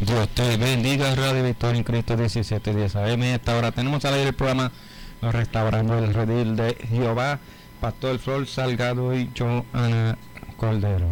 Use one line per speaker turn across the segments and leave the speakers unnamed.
Dios te bendiga, Radio Victoria en Cristo 1710 AM. Esta hora tenemos al aire el programa Restaurando el Redil de Jehová, Pastor Flor Salgado y Joana Cordero.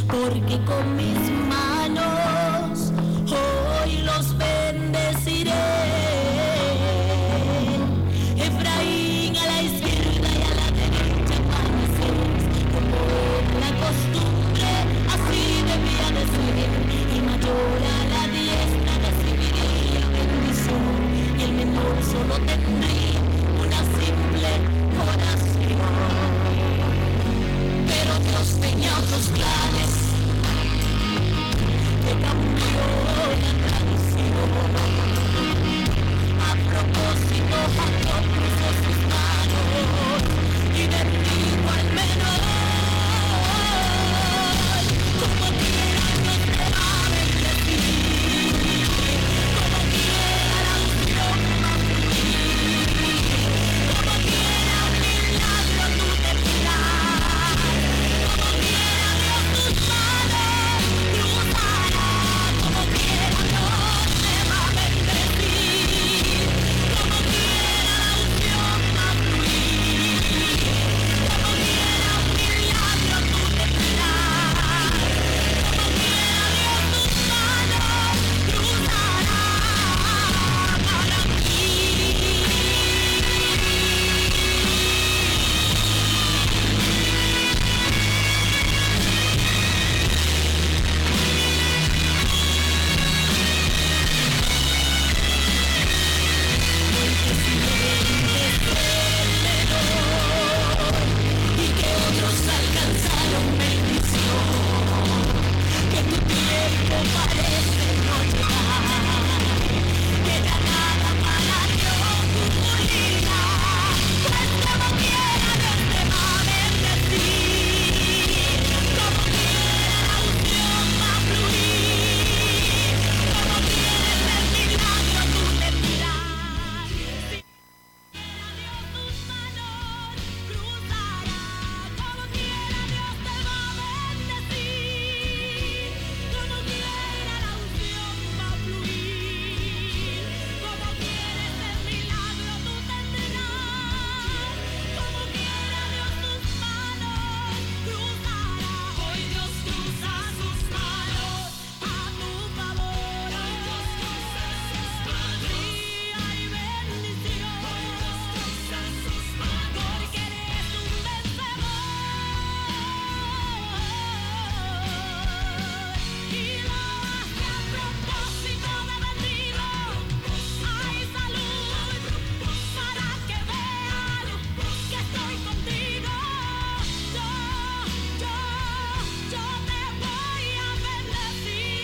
Porque con mis manos hoy los bendeciré. Efraín a la izquierda y a la derecha amaneces, como es la costumbre, así debía de ser. Y mayor a la diestra recibiría bendición, y el menor solo tendría una simple oración. Pero Dios tenía otros planes, que cambió la tradición. A propósito, Jacob cruzó sus manos y bendijo al menor. Como quiera Dios te va a bendecir, como quiera la unción va a fluir, como quiera un milagro tú tendrás, como quiera Dios tus manos cruzará, como quiera Dios te va a bendecir, como quiera la unción va a fluir, como quiera un milagro tú tendrás, como quiera Dios tus manos cruzará para mí. Y que otros alcanzaron bendición, que tu tiempo parece no llegar, que ya nada para Dios ocurrirá, pues como quiera Dios te va a bendecir, como quiera la unción va a fluir, como quiera el milagro tú tendrás. Tus manos cruzará, como quiera Dios te va a bendecir, como quiera la unción va a fluir, como quiera ese milagro tú tendrás, como quiera Dios tus manos cruzará. Hoy Dios cruza sus manos a tu favor, hoy Dios cruza sus manos, y hay bendición, porque eres un vencedor, y lo hace a propósito de bendigo. Hay salud para que vean que estoy contigo. Yo te voy a bendecir,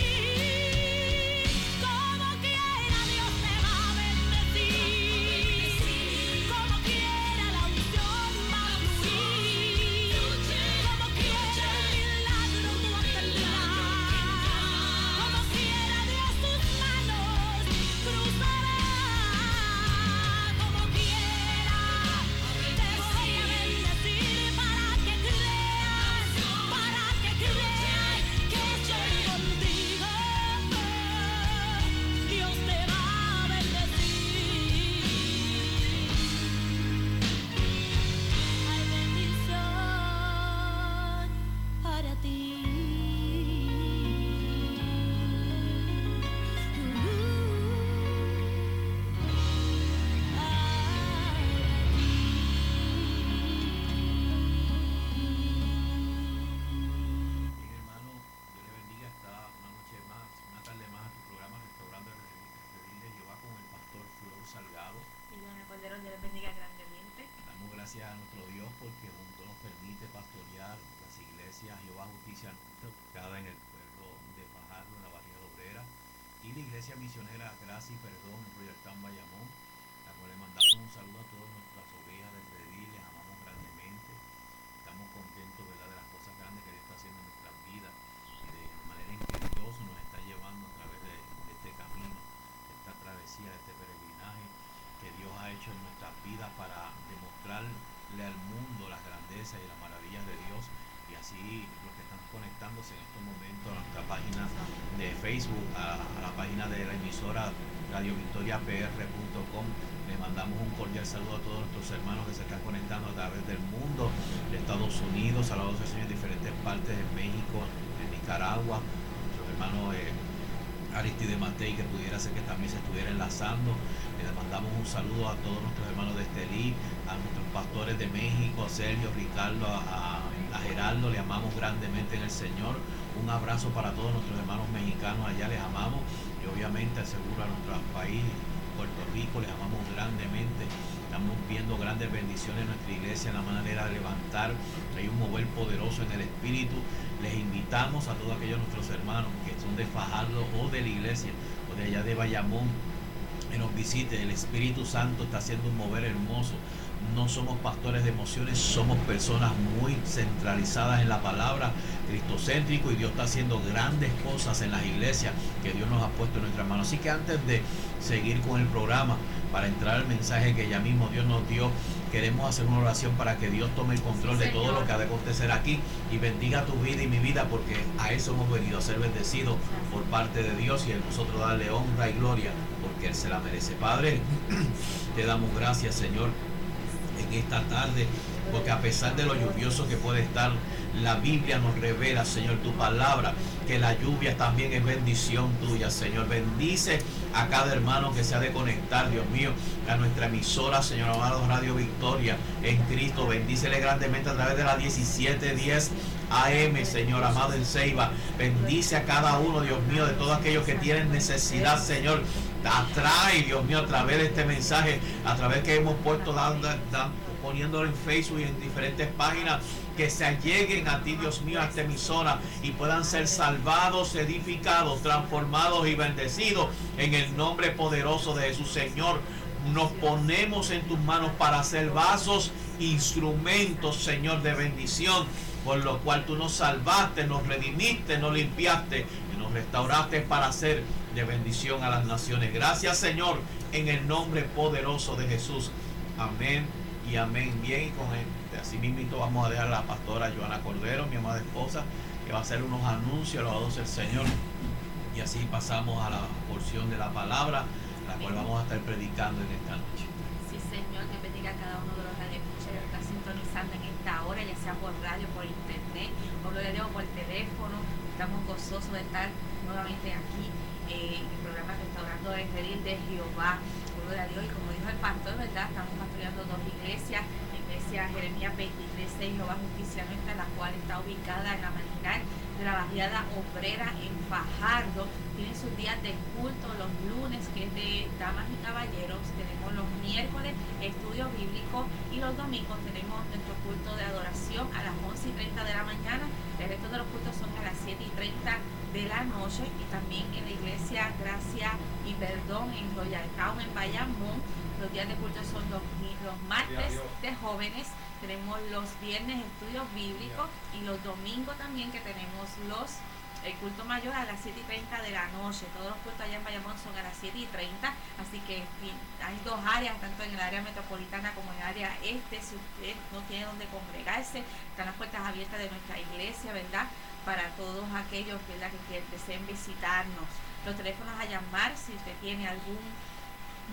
como quiera Dios te va a bendecir, como quiera la unción va a fluir, como quiera el milagro tú obtendrás, como quiera Dios tus manos cruzará, como quiera te voy a bendecir para que creas que estoy contigo. Dios te va a bendecir. Hay bendición para ti.
Bien, hermano, Dios le bendiga. Está una noche más, una tarde más a tu programa Restaurando el Redil de Jehová con el pastor Flor Salgado.
Y Joana Cordero, Dios les bendiga grandemente.
Damos gracias a nuestro Dios porque junto nos permite pastorear las iglesias Jehová Justicia ubicada en el pueblo de Fajardo, en la Barriada Obrera, y la iglesia misionera Gracia y Perdón en Royaltown, Bayamón. mandamos un saludo a todas nuestras ovejas del redil, les amamos grandemente. Estamos contentos, ¿verdad?, de las cosas grandes que Dios está haciendo en nuestras vidas y de la manera en que Dios nos está llevando a través de este camino, de esta travesía, de este peregrinaje que Dios ha hecho en nuestras vidas para demostrarle al mundo las grandezas y las maravillas de Dios. Y así los que están conectándose en estos momentos a nuestra página de Facebook, a la página de la emisora radiovictoriapr.com, les mandamos un cordial saludo a todos nuestros hermanos que se están conectando a través del mundo, de Estados Unidos, alabados al Señor, en diferentes partes de México, en Nicaragua, nuestros hermanos Aristide Matei, que pudiera ser que también se estuviera enlazando. Les mandamos un saludo a todos nuestros hermanos de Estelí, a nuestros pastores de México, a Sergio, Ricardo, a Gerardo, le amamos grandemente en el Señor. Un abrazo para todos nuestros hermanos mexicanos allá, les amamos. Y obviamente aseguro a nuestro país, Puerto Rico, les amamos grandemente. Estamos viendo grandes bendiciones en nuestra iglesia, en la manera de levantar. Hay un mover poderoso en el Espíritu. Les invitamos a todos aquellos nuestros hermanos que son de Fajardo o de la iglesia o de allá de Bayamón, que nos visite. El Espíritu Santo está haciendo un mover hermoso. No somos pastores de emociones, somos personas muy centralizadas en la palabra, cristocéntrico, y Dios está haciendo grandes cosas en las iglesias que Dios nos ha puesto en nuestras manos. Así que antes de seguir con el programa, para entrar al mensaje que ya mismo Dios nos dio, queremos hacer una oración para que Dios tome el control de todo lo que ha de acontecer aquí y bendiga tu vida y mi vida, porque a eso hemos venido, a ser bendecidos por parte de Dios y a nosotros darle honra y gloria, porque Él se la merece. Padre, te damos gracias, Señor, en esta tarde, porque a pesar de lo lluvioso que puede estar, la Biblia nos revela, Señor, tu palabra, que la lluvia también es bendición tuya, Señor. Bendice a cada hermano que se ha de conectar, Dios mío, a nuestra emisora, Señor amado, Radio Victoria en Cristo. Bendícele grandemente a través de la 1710 AM, Señor amado, en Ceiba. Bendice a cada uno, Dios mío, de todos aquellos que tienen necesidad, Señor. Atrae, Dios mío, a través de este mensaje, a través que hemos puesto poniéndolo en Facebook y en diferentes páginas, que se alleguen a ti, Dios mío, a esta emisora y puedan ser salvados, edificados, transformados y bendecidos en el nombre poderoso de Jesús. Señor, nos ponemos en tus manos para ser vasos, instrumentos, Señor, de bendición, por lo cual tú nos salvaste, nos redimiste, nos limpiaste y nos restauraste para ser de bendición a las naciones. Gracias, Señor, en el nombre poderoso de Jesús. Amén y amén. Bien, y con así mismo vamos a dejar a la pastora Joana Cordero, mi amada esposa, que va a hacer unos anuncios, alabados el Señor, y así pasamos a la porción de la palabra, la cual vamos a estar predicando en esta noche.
Sí, Señor, que bendiga a cada uno de los radioescuchas que está sintonizando en esta hora, ya sea por radio, por internet, o gloria a Dios, por teléfono. Estamos gozosos de estar nuevamente aquí en el programa Restaurando el Redil de Jehová. Gloria a Dios, y como dijo el pastor, ¿verdad? Estamos pastoreando dos iglesias. Iglesia Jeremías 23:6, Jehová Justicia Nuestra, la cual está ubicada en la marginal de la barriada obrera en Fajardo. Tienen sus días de culto los lunes, que es de damas y caballeros. Tenemos los miércoles estudio bíblico y los domingos tenemos nuestro culto de adoración a las 11:30 de la mañana. El resto de los cultos son a las 7:30 de la noche, y también en la iglesia Gracia y Perdón en Royal Town en Bayamón. Los días de culto son los martes de jóvenes, tenemos los viernes estudios bíblicos y los domingos también, que tenemos el culto mayor a las 7:30 de la noche. Todos los cultos allá en Bayamón son a las 7:30, así que hay dos áreas, tanto en el área metropolitana como en el área este. Si usted no tiene donde congregarse, están las puertas abiertas de nuestra iglesia, ¿verdad?, para todos aquellos, ¿verdad?, que deseen visitarnos. Los teléfonos a llamar, si usted tiene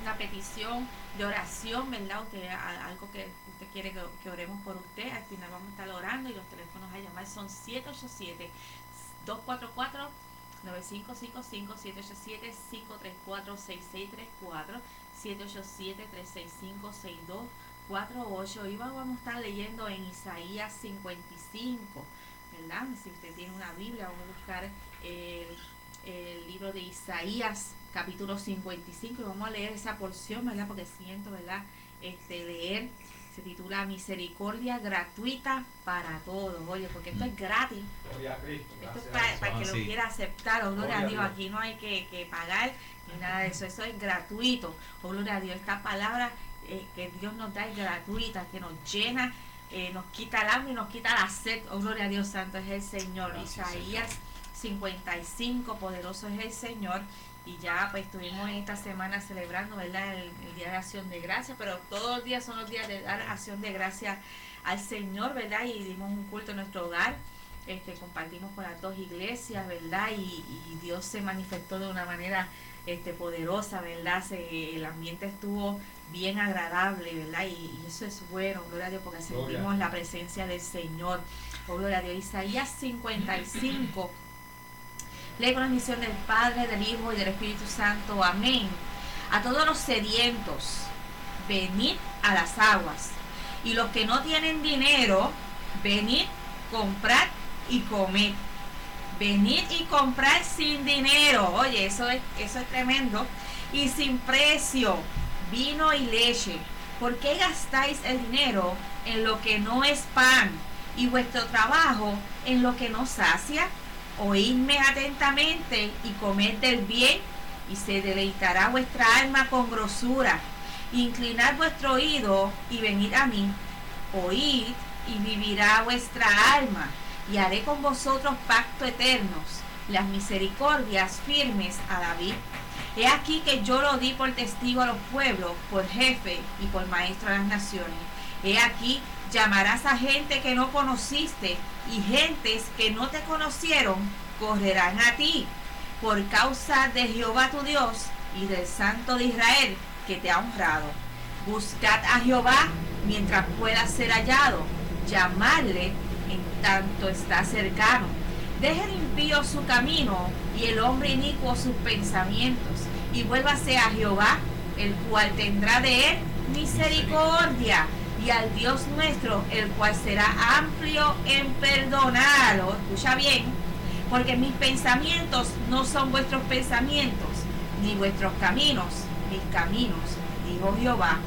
una petición de oración, ¿verdad?, usted, algo que usted quiere que oremos por usted, al final vamos a estar orando, y los teléfonos a llamar son 787-244-9555, 787-534-6634, 787-365-6248. Y vamos a estar leyendo en Isaías 55, ¿verdad? Si usted tiene una Biblia, vamos a buscar el libro de Isaías capítulo 55, y vamos a leer esa porción, ¿verdad?, porque siento, ¿verdad?, leer. Se titula Misericordia gratuita para todos. Oye, porque esto es gratis.
Gloria a Cristo.
Esto es para que lo quiera aceptar. Oh, gloria a Dios. Aquí no hay que pagar ni nada de eso. Eso es gratuito. Oh, gloria a Dios. Esta palabra que Dios nos da es gratuita, que nos llena, nos quita el hambre y nos quita la sed. Oh, gloria a Dios, santo es el Señor.
Gracias,
Isaías 55, poderoso es el Señor. Y ya pues estuvimos en esta semana celebrando, ¿verdad?, el Día de Acción de Gracia, pero todos los días son los días de dar acción de gracia al Señor, ¿verdad? Y dimos un culto en nuestro hogar, compartimos con las dos iglesias, ¿verdad? Y Dios se manifestó de una manera poderosa, ¿verdad? El ambiente estuvo bien agradable, ¿verdad? Y eso es bueno, gloria a Dios, porque sentimos la presencia del Señor. Oh, gloria a Dios. Isaías 55. Lee con la misión del Padre, del Hijo y del Espíritu Santo. Amén. A todos los sedientos, venid a las aguas. Y los que no tienen dinero, venid, comprad y comed. Venid y comprad sin dinero. Oye, eso es tremendo. Y sin precio, vino y leche. ¿Por qué gastáis el dinero en lo que no es pan y vuestro trabajo en lo que no sacia? Oídme atentamente y comed del bien, y se deleitará vuestra alma con grosura. Inclinad vuestro oído y venid a mí. Oíd y vivirá vuestra alma, y haré con vosotros pacto eternos, las misericordias firmes a David. He aquí que yo lo di por testigo a los pueblos, por jefe y por maestro a las naciones. He aquí llamarás a gente que no conociste, y gentes que no te conocieron correrán a ti, por causa de Jehová tu Dios y del Santo de Israel que te ha honrado. Buscad a Jehová mientras pueda ser hallado, llamadle en tanto está cercano. Deje el impío su camino y el hombre inicuo sus pensamientos, y vuélvase a Jehová, el cual tendrá de él misericordia, y al Dios nuestro, el cual será amplio en perdonarlo. Escucha bien, porque mis pensamientos no son vuestros pensamientos, ni vuestros caminos mis caminos, dijo Jehová.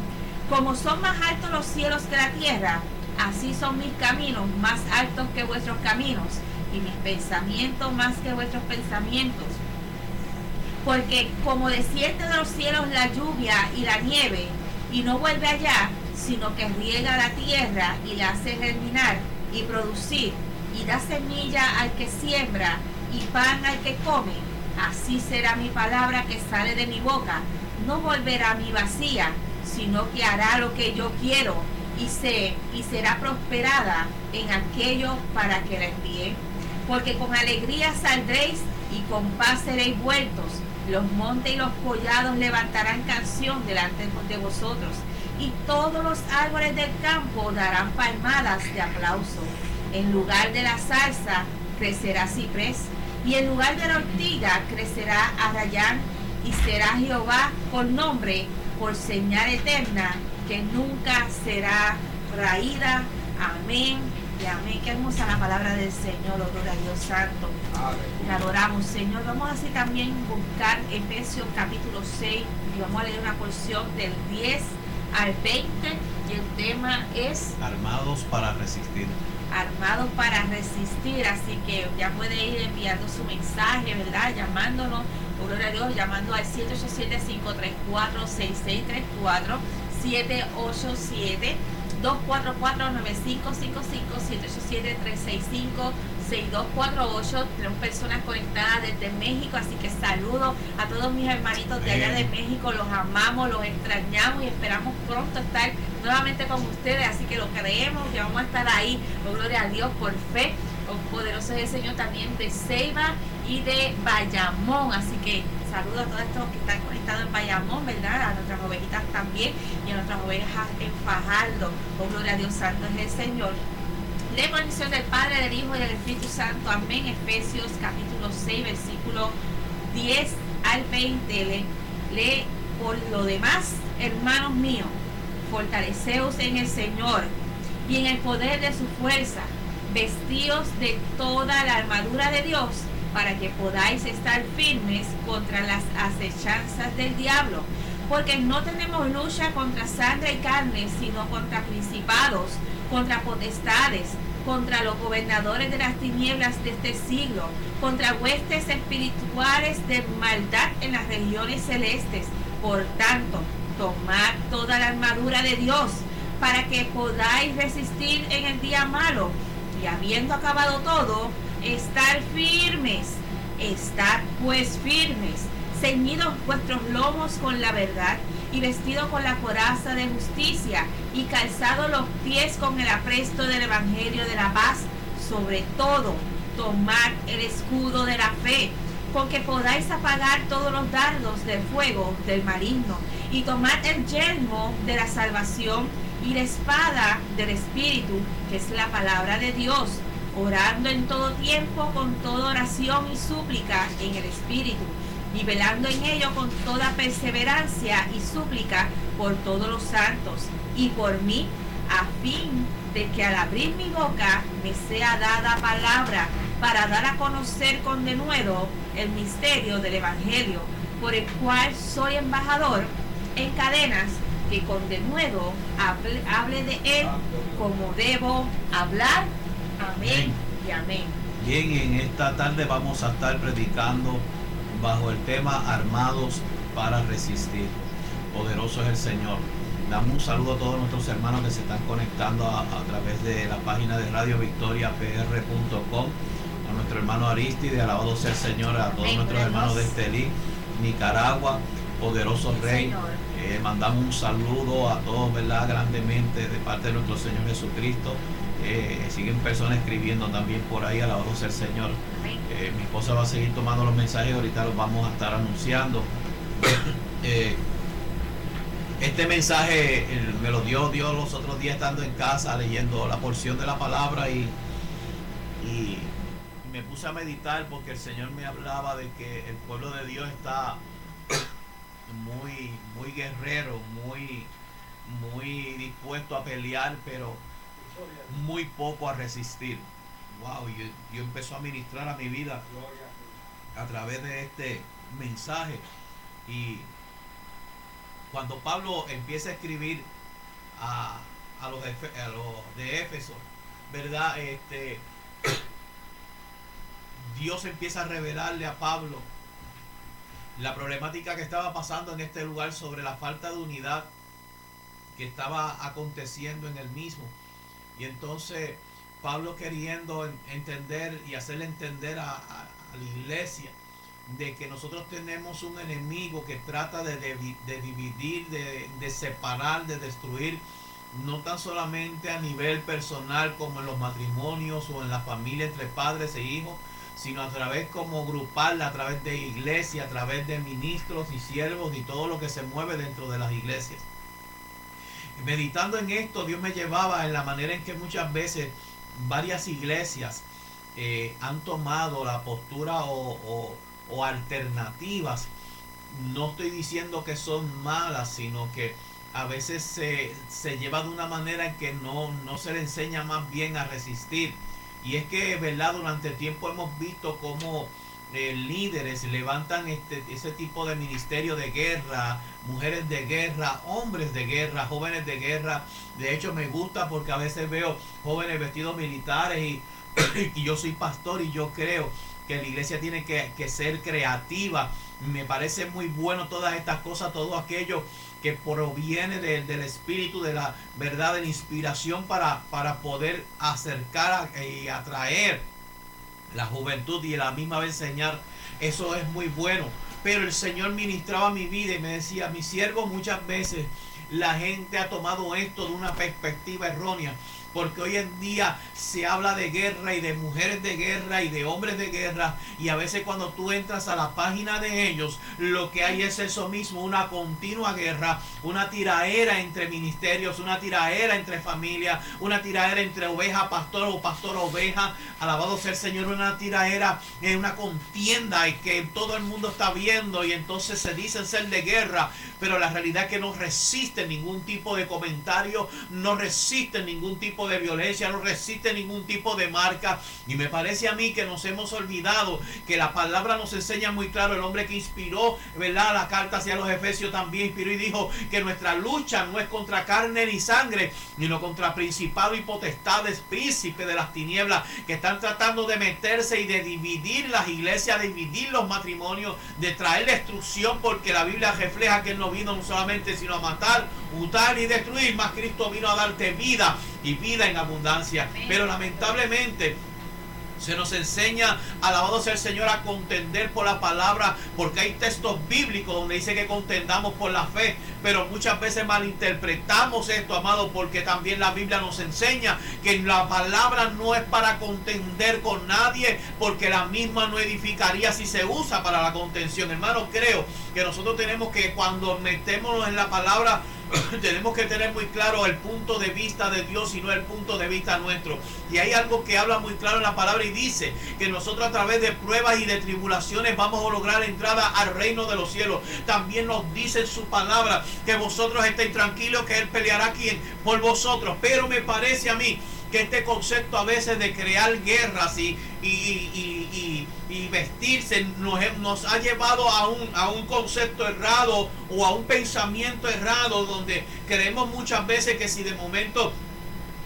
Como son más altos los cielos que la tierra, así son mis caminos más altos que vuestros caminos, y mis pensamientos más que vuestros pensamientos. Porque como desciende de los cielos la lluvia y la nieve, y no vuelve allá, sino que riega la tierra y la hace germinar y producir, y da semilla al que siembra y pan al que come, así será mi palabra que sale de mi boca. No volverá a mí vacía, sino que hará lo que yo quiero, y será prosperada en aquello para que la envíe. Porque con alegría saldréis y con paz seréis vueltos. Los montes y los collados levantarán canción delante de vosotros, y todos los árboles del campo darán palmadas de aplauso. En lugar de la zarza crecerá ciprés, y en lugar de la ortiga crecerá arrayán, y será Jehová por nombre, por señal eterna, que nunca será raída. Amén y amén. Qué hermosa la palabra del Señor, gloria a Dios santo. Le adoramos, Señor. Vamos así también buscar Efesios capítulo 6, y vamos a leer una porción del 10 al 20, y el tema es
armados para resistir.
Armados para resistir. Así que ya puede ir enviando su mensaje, ¿verdad? Llamándonos, gloria a Dios, llamando al 787-534-6634, 787-244-9555, 787-365-6248. Tenemos personas conectadas desde México, así que saludo a todos mis hermanitos de allá de México. Los amamos, los extrañamos y esperamos pronto estar nuevamente con ustedes, así que lo creemos que vamos a estar ahí. Oh, gloria a Dios, por fe. Oh, poderoso es el Señor, también de Ceiba y de Bayamón, así que saludos a todos estos que están conectados en Bayamón, ¿verdad? A nuestras ovejitas también, y a nuestras ovejas en Fajardo. Oh, gloria a Dios, santo es el Señor. Lee por misión del Padre, del Hijo y del Espíritu Santo. Amén. Efesios capítulo 6, versículo 10 al 20. Lee: por lo demás, hermanos míos, fortaleceos en el Señor y en el poder de su fuerza. Vestíos de toda la armadura de Dios, para que podáis estar firmes contra las acechanzas del diablo. Porque no tenemos lucha contra sangre y carne, sino contra principados, contra potestades, contra los gobernadores de las tinieblas de este siglo, contra huestes espirituales de maldad en las regiones celestes. Por tanto, tomad toda la armadura de Dios para que podáis resistir en el día malo, y habiendo acabado todo, estar firmes. Estad pues firmes, ceñidos vuestros lomos con la verdad, y vestidos con la coraza de justicia, y calzados los pies con el apresto del evangelio de la paz. Sobre todo, tomad el escudo de la fe, con que podáis apagar todos los dardos del fuego del maligno, y tomad el yelmo de la salvación y la espada del Espíritu, que es la palabra de Dios, orando en todo tiempo con toda oración y súplica en el Espíritu, y velando en ello con toda perseverancia y súplica por todos los santos, y por mí, a fin de que al abrir mi boca me sea dada palabra para dar a conocer con denuedo el misterio del Evangelio, por el cual soy embajador en cadenas, que con denuedo hable de él como debo hablar. Amén y amén.
Bien, en esta tarde vamos a estar predicando bajo el tema Armados para resistir. Poderoso es el Señor. Damos un saludo a todos nuestros hermanos que se están conectando a través de la página de radiovictoriapr.com, a nuestro hermano Aristide, alabado sea el Señor, a todos nuestros hermanos de Estelí, Nicaragua, poderoso Rey. Mandamos un saludo a todos, ¿verdad? Grandemente de parte de nuestro Señor Jesucristo. Siguen personas escribiendo también por ahí, alabado sea el Señor. Mi esposa va a seguir tomando los mensajes, ahorita los vamos a estar anunciando. Este mensaje me lo dio Dios los otros días estando en casa leyendo la porción de la palabra y me puse a meditar porque el Señor me hablaba de que el pueblo de Dios está muy guerrero, muy dispuesto a pelear, pero muy poco a resistir. Wow, yo empezó a ministrar a mi vida a través de este mensaje. Y cuando Pablo empieza a escribir a los de Éfeso, ¿verdad? Dios empieza a revelarle a Pablo la problemática que estaba pasando en este lugar sobre la falta de unidad que estaba aconteciendo en el mismo. Y entonces Pablo, queriendo entender y hacerle entender a la iglesia de que nosotros tenemos un enemigo que trata de dividir, de separar, de destruir, no tan solamente a nivel personal como en los matrimonios o en la familia entre padres e hijos, sino a través como grupal, a través de iglesia, a través de ministros y siervos y todo lo que se mueve dentro de las iglesias. Meditando en esto, Dios me llevaba en la manera en que muchas veces varias iglesias han tomado la postura o alternativas. No estoy diciendo que son malas, sino que a veces se lleva de una manera en que no se le enseña más bien a resistir. Y es que, ¿verdad? Durante el tiempo hemos visto cómo líderes levantan ese tipo de ministerio de guerra, mujeres de guerra, hombres de guerra, jóvenes de guerra. De hecho, me gusta porque a veces veo jóvenes vestidos militares y yo soy pastor y yo creo que la iglesia tiene que ser creativa. Me parece muy bueno todas estas cosas, todo aquello que proviene del espíritu, de la verdad, de la inspiración para poder acercar y atraer la juventud y a la misma vez enseñar. Eso es muy bueno. Pero el Señor ministraba mi vida y me decía: mi siervo, muchas veces la gente ha tomado esto de una perspectiva errónea, porque hoy en día se habla de guerra y de mujeres de guerra y de hombres de guerra, y a veces cuando tú entras a la página de ellos, lo que hay es eso mismo, una continua guerra, una tiraera entre ministerios, una tiraera entre familias, una tiraera entre oveja pastor o pastor oveja, alabado sea el Señor, una tiraera, una contienda y que todo el mundo está viendo, y entonces se dicen ser de guerra, pero la realidad es que no resisten ningún tipo de comentario, no resisten ningún tipo tipo de violencia, no resiste ningún tipo de marca. Y me parece a mí que nos hemos olvidado que la palabra nos enseña muy claro. El hombre que inspiró, ¿verdad?, la carta hacia los Efesios también inspiró y dijo que nuestra lucha no es contra carne ni sangre, sino contra principados y potestades, príncipes de las tinieblas, que están tratando de meterse y de dividir las iglesias, de dividir los matrimonios, de traer destrucción, porque la Biblia refleja que Él no vino no solamente sino a matar, hurtar y destruir, mas Cristo vino a darte vida y vida en abundancia. Pero lamentablemente se nos enseña, alabado sea el Señor, a contender por la palabra, porque hay textos bíblicos donde dice que contendamos por la fe, pero muchas veces malinterpretamos esto, amado, porque también la Biblia nos enseña que la palabra no es para contender con nadie, porque la misma no edificaría si se usa para la contención. Hermano, creo que nosotros tenemos que, cuando metémonos en la palabra, tenemos que tener muy claro el punto de vista de Dios y no el punto de vista nuestro. Y hay algo que habla muy claro en la palabra y dice que nosotros a través de pruebas y de tribulaciones vamos a lograr entrada al reino de los cielos. También nos dice en su palabra que vosotros estéis tranquilos, que Él peleará por vosotros. Pero me parece a mí que este concepto a veces de crear guerras y vestirse nos ha llevado a un concepto errado o a un pensamiento errado, donde creemos muchas veces que si de momento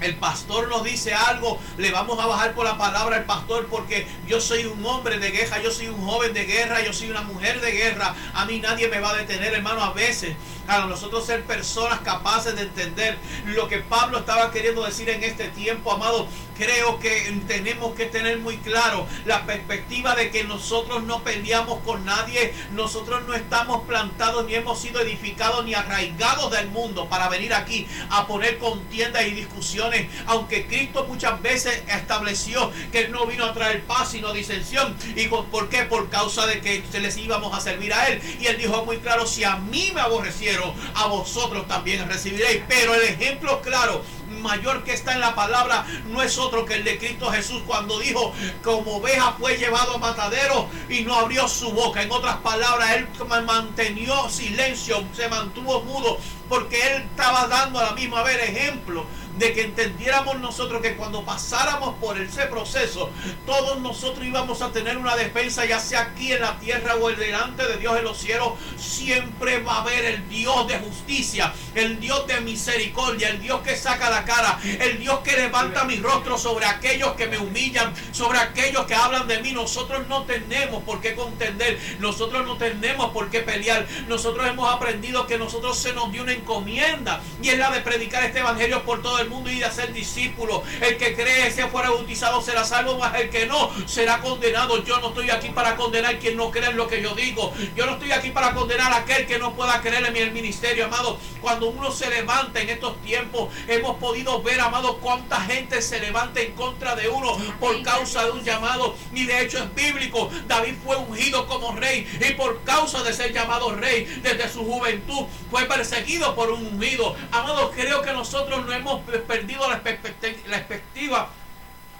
el pastor nos dice algo, le vamos a bajar por la palabra al pastor, porque yo soy un hombre de guerra, yo soy un joven de guerra, yo soy una mujer de guerra, a mí nadie me va a detener. Hermano, a veces a nosotros ser personas capaces de entender lo que Pablo estaba queriendo decir en este tiempo, amado, creo que tenemos que tener muy claro la perspectiva de que nosotros no peleamos con nadie, nosotros no estamos plantados ni hemos sido edificados ni arraigados del mundo para venir aquí a poner contiendas y discusiones, aunque Cristo muchas veces estableció que Él no vino a traer paz sino disensión. ¿Y por qué? Por causa de que les íbamos a servir a Él, y Él dijo muy claro: si a mí me aborrecieron, a vosotros también recibiréis. Pero el ejemplo claro mayor que está en la palabra no es otro que el de Cristo Jesús, cuando dijo: como oveja fue llevado a matadero y no abrió su boca. En otras palabras, Él mantenió silencio, se mantuvo mudo, porque Él estaba dando a la misma vez ejemplo de que entendiéramos nosotros que cuando pasáramos por ese proceso, todos nosotros íbamos a tener una defensa, ya sea aquí en la tierra o delante de Dios en los cielos. Siempre va a haber el Dios de justicia, el Dios de misericordia, el Dios que saca la cara, el Dios que levanta mi rostro sobre aquellos que me humillan, sobre aquellos que hablan de mí. Nosotros no tenemos por qué contender, nosotros no tenemos por qué pelear. Nosotros hemos aprendido que nosotros se nos dio una encomienda, y es la de predicar este evangelio por todo el mundo y de hacer discípulos. El que cree, sea fuera bautizado, será salvo, mas el que no será condenado. Yo no estoy aquí para condenar quien no cree en lo que yo digo. Yo no estoy aquí para condenar a aquel que no pueda creer en mi ministerio, amado. Cuando uno se levanta en estos tiempos, hemos podido ver, amado, cuánta gente se levanta en contra de uno por causa de un llamado. Y de hecho es bíblico. David fue ungido como rey, y por causa de ser llamado rey desde su juventud fue perseguido por un ungido. Amado, creo que nosotros no hemos perdido la perspectiva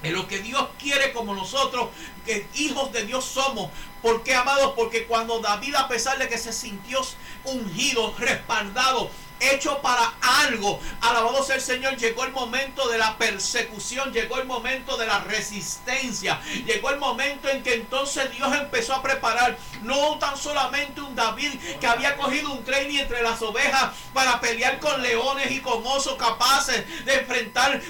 de lo que Dios quiere como nosotros, que hijos de Dios somos. ¿Por qué, amados? Porque cuando David, a pesar de que se sintió ungido, respaldado, hecho para algo, alabado sea el Señor, llegó el momento de la persecución, llegó el momento de la resistencia, llegó el momento en que entonces Dios empezó a preparar no tan solamente un David que había cogido un training entre las ovejas para pelear con leones y con osos, capaces de enfrentar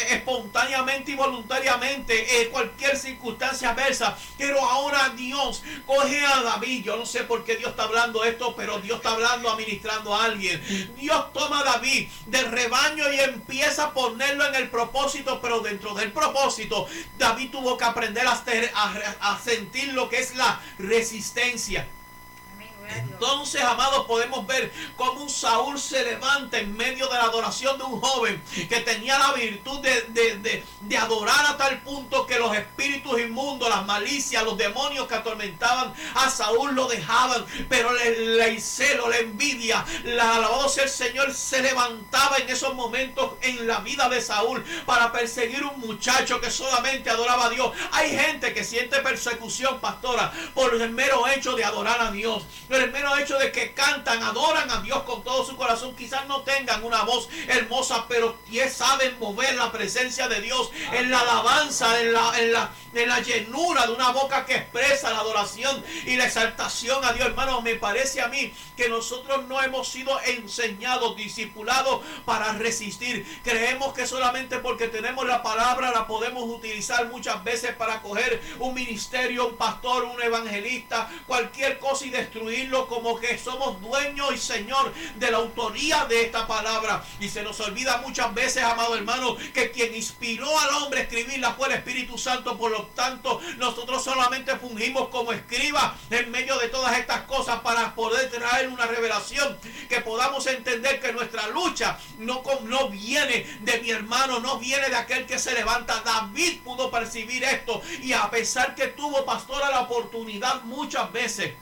espontáneamente y voluntariamente cualquier circunstancia adversa, pero ahora Dios coge a David. Yo no sé por qué Dios está hablando esto, pero Dios está hablando, administrando a alguien. Dios toma a David del rebaño y empieza a ponerlo en el propósito, pero dentro del propósito David tuvo que aprender a sentir lo que es la resistencia. Entonces, amados, podemos ver cómo un Saúl se levanta en medio de la adoración de un joven que tenía la virtud de adorar a tal punto que los espíritus inmundos, las malicias, los demonios que atormentaban a Saúl lo dejaban. Pero el celo, la envidia, alabado sea el Señor, se levantaba en esos momentos en la vida de Saúl para perseguir un muchacho que solamente adoraba a Dios. Hay gente que siente persecución, pastora, por el mero hecho de adorar a Dios. pero el mero hecho de que cantan, adoran a Dios con todo su corazón, quizás no tengan una voz hermosa, pero saben mover la presencia de Dios en la alabanza, en la llenura de una boca que expresa la adoración y la exaltación a Dios. Hermano, me parece a mí que nosotros no hemos sido enseñados, discipulados para resistir. Creemos que solamente porque tenemos la palabra la podemos utilizar muchas veces para coger un ministerio, un pastor, un evangelista, cualquier cosa y destruirlo, como que somos dueños y señor de la autoría de esta palabra. Y se nos olvida muchas veces, amado hermano, que quien inspiró al hombre a escribirla fue el Espíritu Santo. Por lo tanto, nosotros solamente fungimos como escribas en medio de todas estas cosas para poder traer una revelación, que podamos entender que nuestra lucha no viene de mi hermano, no viene de aquel que se levanta. David pudo percibir esto, y a pesar que tuvo, pastora, la oportunidad muchas veces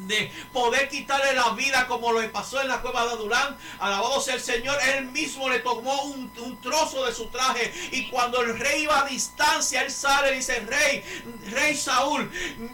de poder quitarle la vida, como lo pasó en la cueva de Adulán, alabado sea el Señor, él mismo le tomó un trozo de su traje, y cuando el rey iba a distancia, él sale y dice: rey Saúl,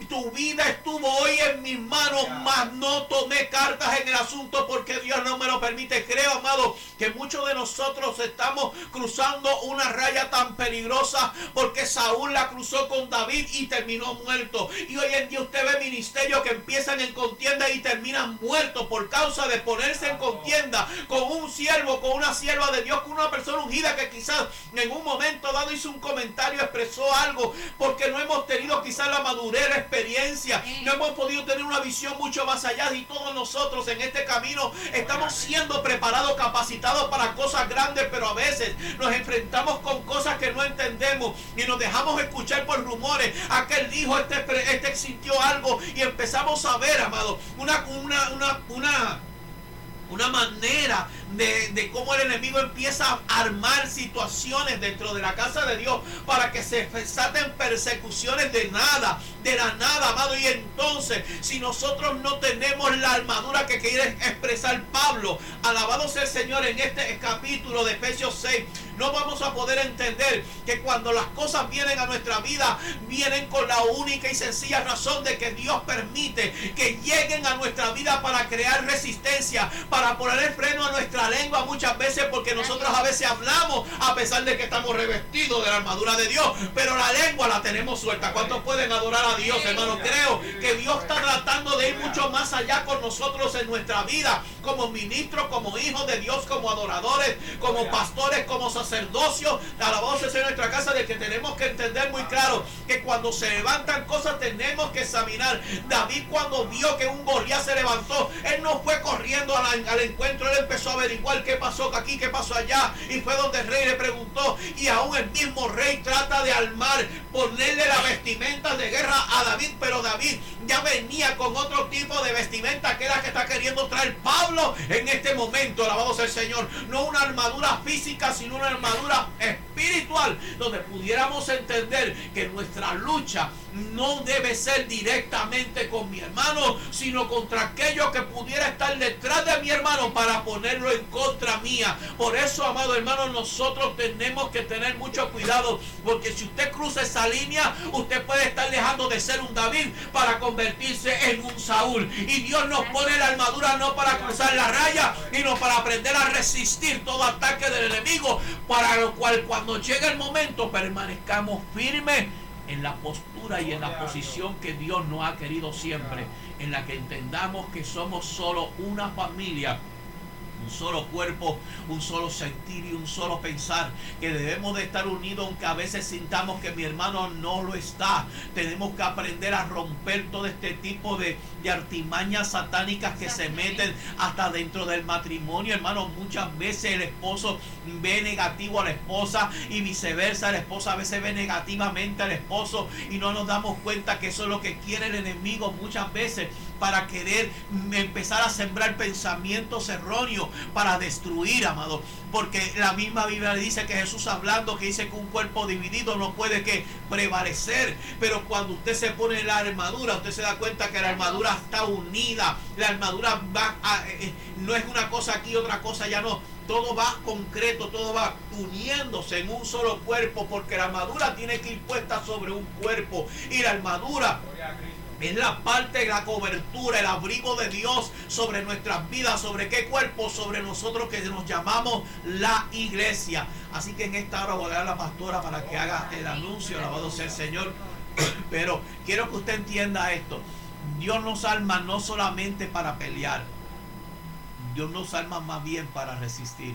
tu vida estuvo hoy en mis manos, mas no tomé cartas en el asunto porque Dios no me lo permite. Creo, amado, que muchos de nosotros estamos cruzando una raya tan peligrosa, porque Saúl la cruzó con David y terminó muerto. Y hoy en día usted ve ministerios que empiezan en contienda y terminan muertos por causa de ponerse en contienda con un siervo, con una sierva de Dios, con una persona ungida que quizás en un momento dado hizo un comentario, expresó algo, porque no hemos tenido quizás la madurez, la experiencia, no hemos podido tener una visión mucho más allá. Y todos nosotros en este camino estamos siendo preparados, capacitados para cosas grandes, pero a veces nos enfrentamos con cosas que no entendemos y nos dejamos escuchar por rumores. Aquel dijo, este sintió algo, y empezamos a ver, amado, una manera de cómo el enemigo empieza a armar situaciones dentro de la casa de Dios para que se desaten persecuciones de la nada, amado. Y entonces, si nosotros no tenemos la armadura que quiere expresar Pablo, alabado sea el Señor, en este capítulo de Efesios 6, no vamos a poder entender que cuando las cosas vienen a nuestra vida, vienen con la única y sencilla razón de que Dios permite que lleguen a nuestra vida para crear resistencia, para poner el freno a nuestra lengua muchas veces, porque nosotros a veces hablamos a pesar de que estamos revestidos de la armadura de Dios, pero la lengua la tenemos suelta. ¿Cuántos pueden adorar a Dios, hermano? Creo que Dios está tratando de ir mucho más allá con nosotros en nuestra vida, como ministros, como hijos de Dios, como adoradores, como pastores, como sacerdocio. Alabado sea en nuestra casa, de que tenemos que entender muy claro que cuando se levantan cosas tenemos que examinar. David, cuando vio que un Goliat se levantó, él no fue corriendo al encuentro, él empezó a averiguar qué pasó aquí, qué pasó allá, y fue donde el rey le preguntó, y aún el mismo rey trata de armar, ponerle la vestimenta de guerra a David, pero David ya venía con otro tipo de vestimenta, que era que está queriendo traer Pablo en este momento. Alabado sea el Señor. No una armadura física, sino una armadura espiritual, donde pudiéramos entender que nuestra lucha no debe ser directamente con mi hermano, sino contra aquello que pudiera estar detrás de mi hermano para ponerlo en contra mía. Por eso, amado hermano, nosotros tenemos que tener mucho cuidado, porque si usted cruza esa línea, usted puede estar dejando de ser un David para convertirse en un Saúl. Y Dios nos pone la armadura no para cruzar la raya, sino para aprender a resistir todo ataque del enemigo, para lo cual cuando llegue el momento permanezcamos firmes en la postura y en la posición que Dios nos ha querido siempre, en la que entendamos que somos solo una familia, un solo cuerpo, un solo sentir y un solo pensar, que debemos de estar unidos aunque a veces sintamos que mi hermano no lo está. Tenemos que aprender a romper todo este tipo de artimañas satánicas que se meten hasta dentro del matrimonio, hermano. Muchas veces el esposo ve negativo a la esposa y viceversa, la esposa a veces ve negativamente al esposo, y no nos damos cuenta que eso es lo que quiere el enemigo muchas veces, para querer empezar a sembrar pensamientos erróneos para destruir, amado. Porque la misma Biblia dice que Jesús, hablando, que dice que un cuerpo dividido no puede que prevalecer. Pero cuando usted se pone la armadura, usted se da cuenta que la armadura está unida. La armadura no es una cosa aquí, otra cosa ya no. Todo va concreto, todo va uniéndose en un solo cuerpo, porque la armadura tiene que ir puesta sobre un cuerpo. Y la armadura Es la parte, la cobertura, el abrigo de Dios sobre nuestras vidas. ¿Sobre qué cuerpo? Sobre nosotros que nos llamamos la iglesia. Así que en esta hora voy a dar a la pastora para que haga el anuncio. Alabado sea el Señor. Pero quiero que usted entienda esto. Dios nos arma no solamente para pelear. Dios nos arma más bien para resistir.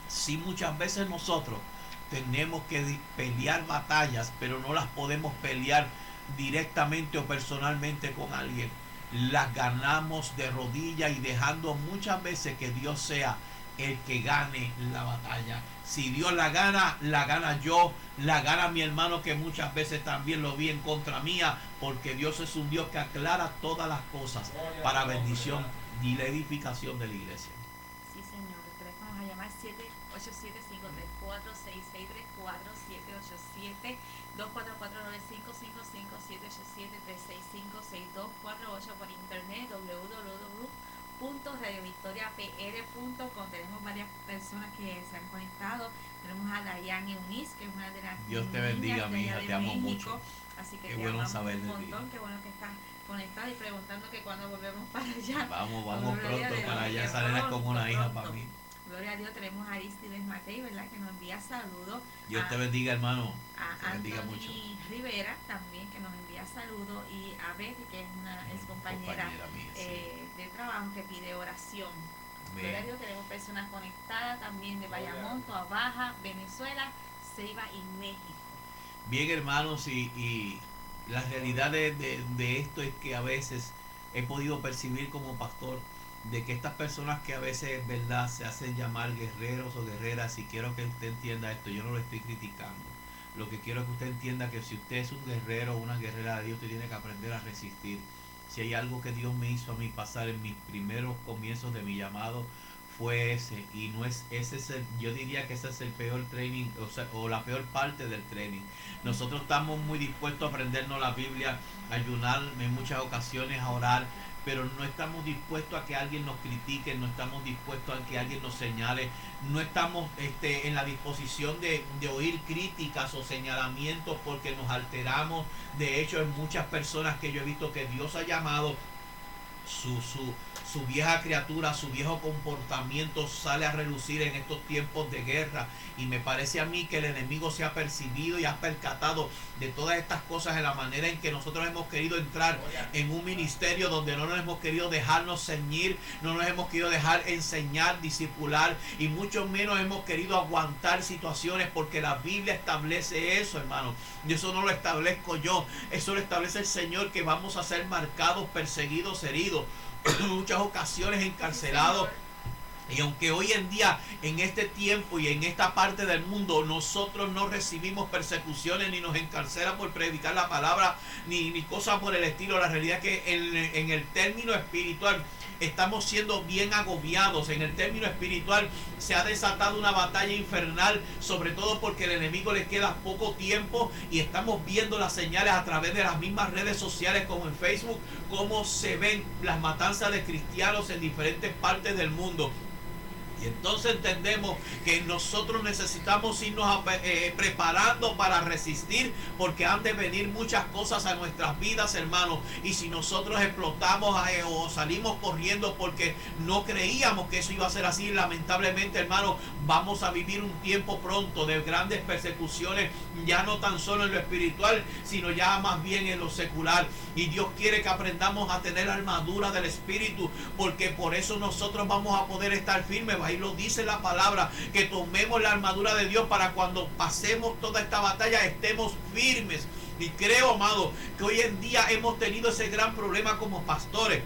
Sí, muchas veces nosotros tenemos que pelear batallas, pero no las podemos pelear directamente o personalmente con alguien. Las ganamos de rodillas y dejando muchas veces que Dios sea el que gane la batalla. Si Dios la gana yo, la gana mi hermano, que muchas veces también lo vi en contra mía, porque Dios es un Dios que aclara todas las cosas para bendición y la edificación de la iglesia.
Sí, señor. El teléfono a llamar 787-534-6634, 787-244-9555-787-365-6248, por internet www.radiovictoriapr.com. Tenemos varias personas que se han conectado. Tenemos a Dayane Eunice, que es una de las
Dios te bendiga, mi hija, te amo mucho.
Así que
qué
te
bueno
amamos
saber
un
de ti.
montón. Qué bueno que estás conectada y preguntando que cuando volvemos para allá.
Vamos
Gloria a
pronto
Dios,
para allá.
que
Esa nena es como una hija
pronto.
para mí.
Gloria a Dios. Tenemos a Aristides Matei, ¿verdad? Que nos envía saludos.
Dios te bendiga, hermano.
A
Te bendiga
Anthony
mucho.
Rivera también, que nos envía saludos, y a Betty, que es una ex compañera
mía, sí.
de trabajo, que pide oración.
Amén.
Gloria a Dios. Tenemos personas conectadas también de Bayamón, Toa Baja, Venezuela, Ceiba y México.
Bien, hermanos, y la realidad de esto es que a veces he podido percibir como pastor de que estas personas que a veces, verdad, se hacen llamar guerreros o guerreras, y quiero que usted entienda esto, yo no lo estoy criticando. Lo que quiero es que usted entienda que si usted es un guerrero o una guerrera de Dios, usted tiene que aprender a resistir. Si hay algo que Dios me hizo a mí pasar en mis primeros comienzos de mi llamado, fue ese, y no es ese es el, yo diría que ese es el peor training, o la peor parte del training. Nosotros estamos muy dispuestos a aprendernos la Biblia, a ayunar en muchas ocasiones, a orar, pero no estamos dispuestos a que alguien nos critique, no estamos dispuestos a que alguien nos señale, no estamos en la disposición de oír críticas o señalamientos, porque nos alteramos. De hecho, hay muchas personas que yo he visto que Dios ha llamado, su vieja criatura, su viejo comportamiento sale a relucir en estos tiempos de guerra, y me parece a mí que el enemigo se ha percibido y ha percatado de todas estas cosas, en la manera en que nosotros hemos querido entrar en un ministerio donde no nos hemos querido dejarnos ceñir, no nos hemos querido dejar enseñar, discipular, y mucho menos hemos querido aguantar situaciones, porque la Biblia establece eso, hermano, y eso no lo establezco yo, eso lo establece el Señor, que vamos a ser marcados, perseguidos, heridos, en muchas ocasiones encarcelados. Y aunque hoy en día, en este tiempo y en esta parte del mundo, nosotros no recibimos persecuciones, ni nos encarcelan por predicar la palabra, ni cosas por el estilo, la realidad es que en el término espiritual estamos siendo bien agobiados. En el término espiritual se ha desatado una batalla infernal, sobre todo porque el enemigo le queda poco tiempo, y estamos viendo las señales a través de las mismas redes sociales, como en Facebook, cómo se ven las matanzas de cristianos en diferentes partes del mundo. Y entonces entendemos que nosotros necesitamos irnos preparando para resistir, porque han de venir muchas cosas a nuestras vidas, hermanos. Y si nosotros explotamos o salimos corriendo porque no creíamos que eso iba a ser así, lamentablemente, hermanos, vamos a vivir un tiempo pronto de grandes persecuciones, ya no tan solo en lo espiritual, sino ya más bien en lo secular. Y Dios quiere que aprendamos a tener la armadura del Espíritu, porque por eso nosotros vamos a poder estar firmes. Ahí lo dice la palabra, que tomemos la armadura de Dios para cuando pasemos toda esta batalla estemos firmes. Y creo, amado, que hoy en día hemos tenido ese gran problema como pastores.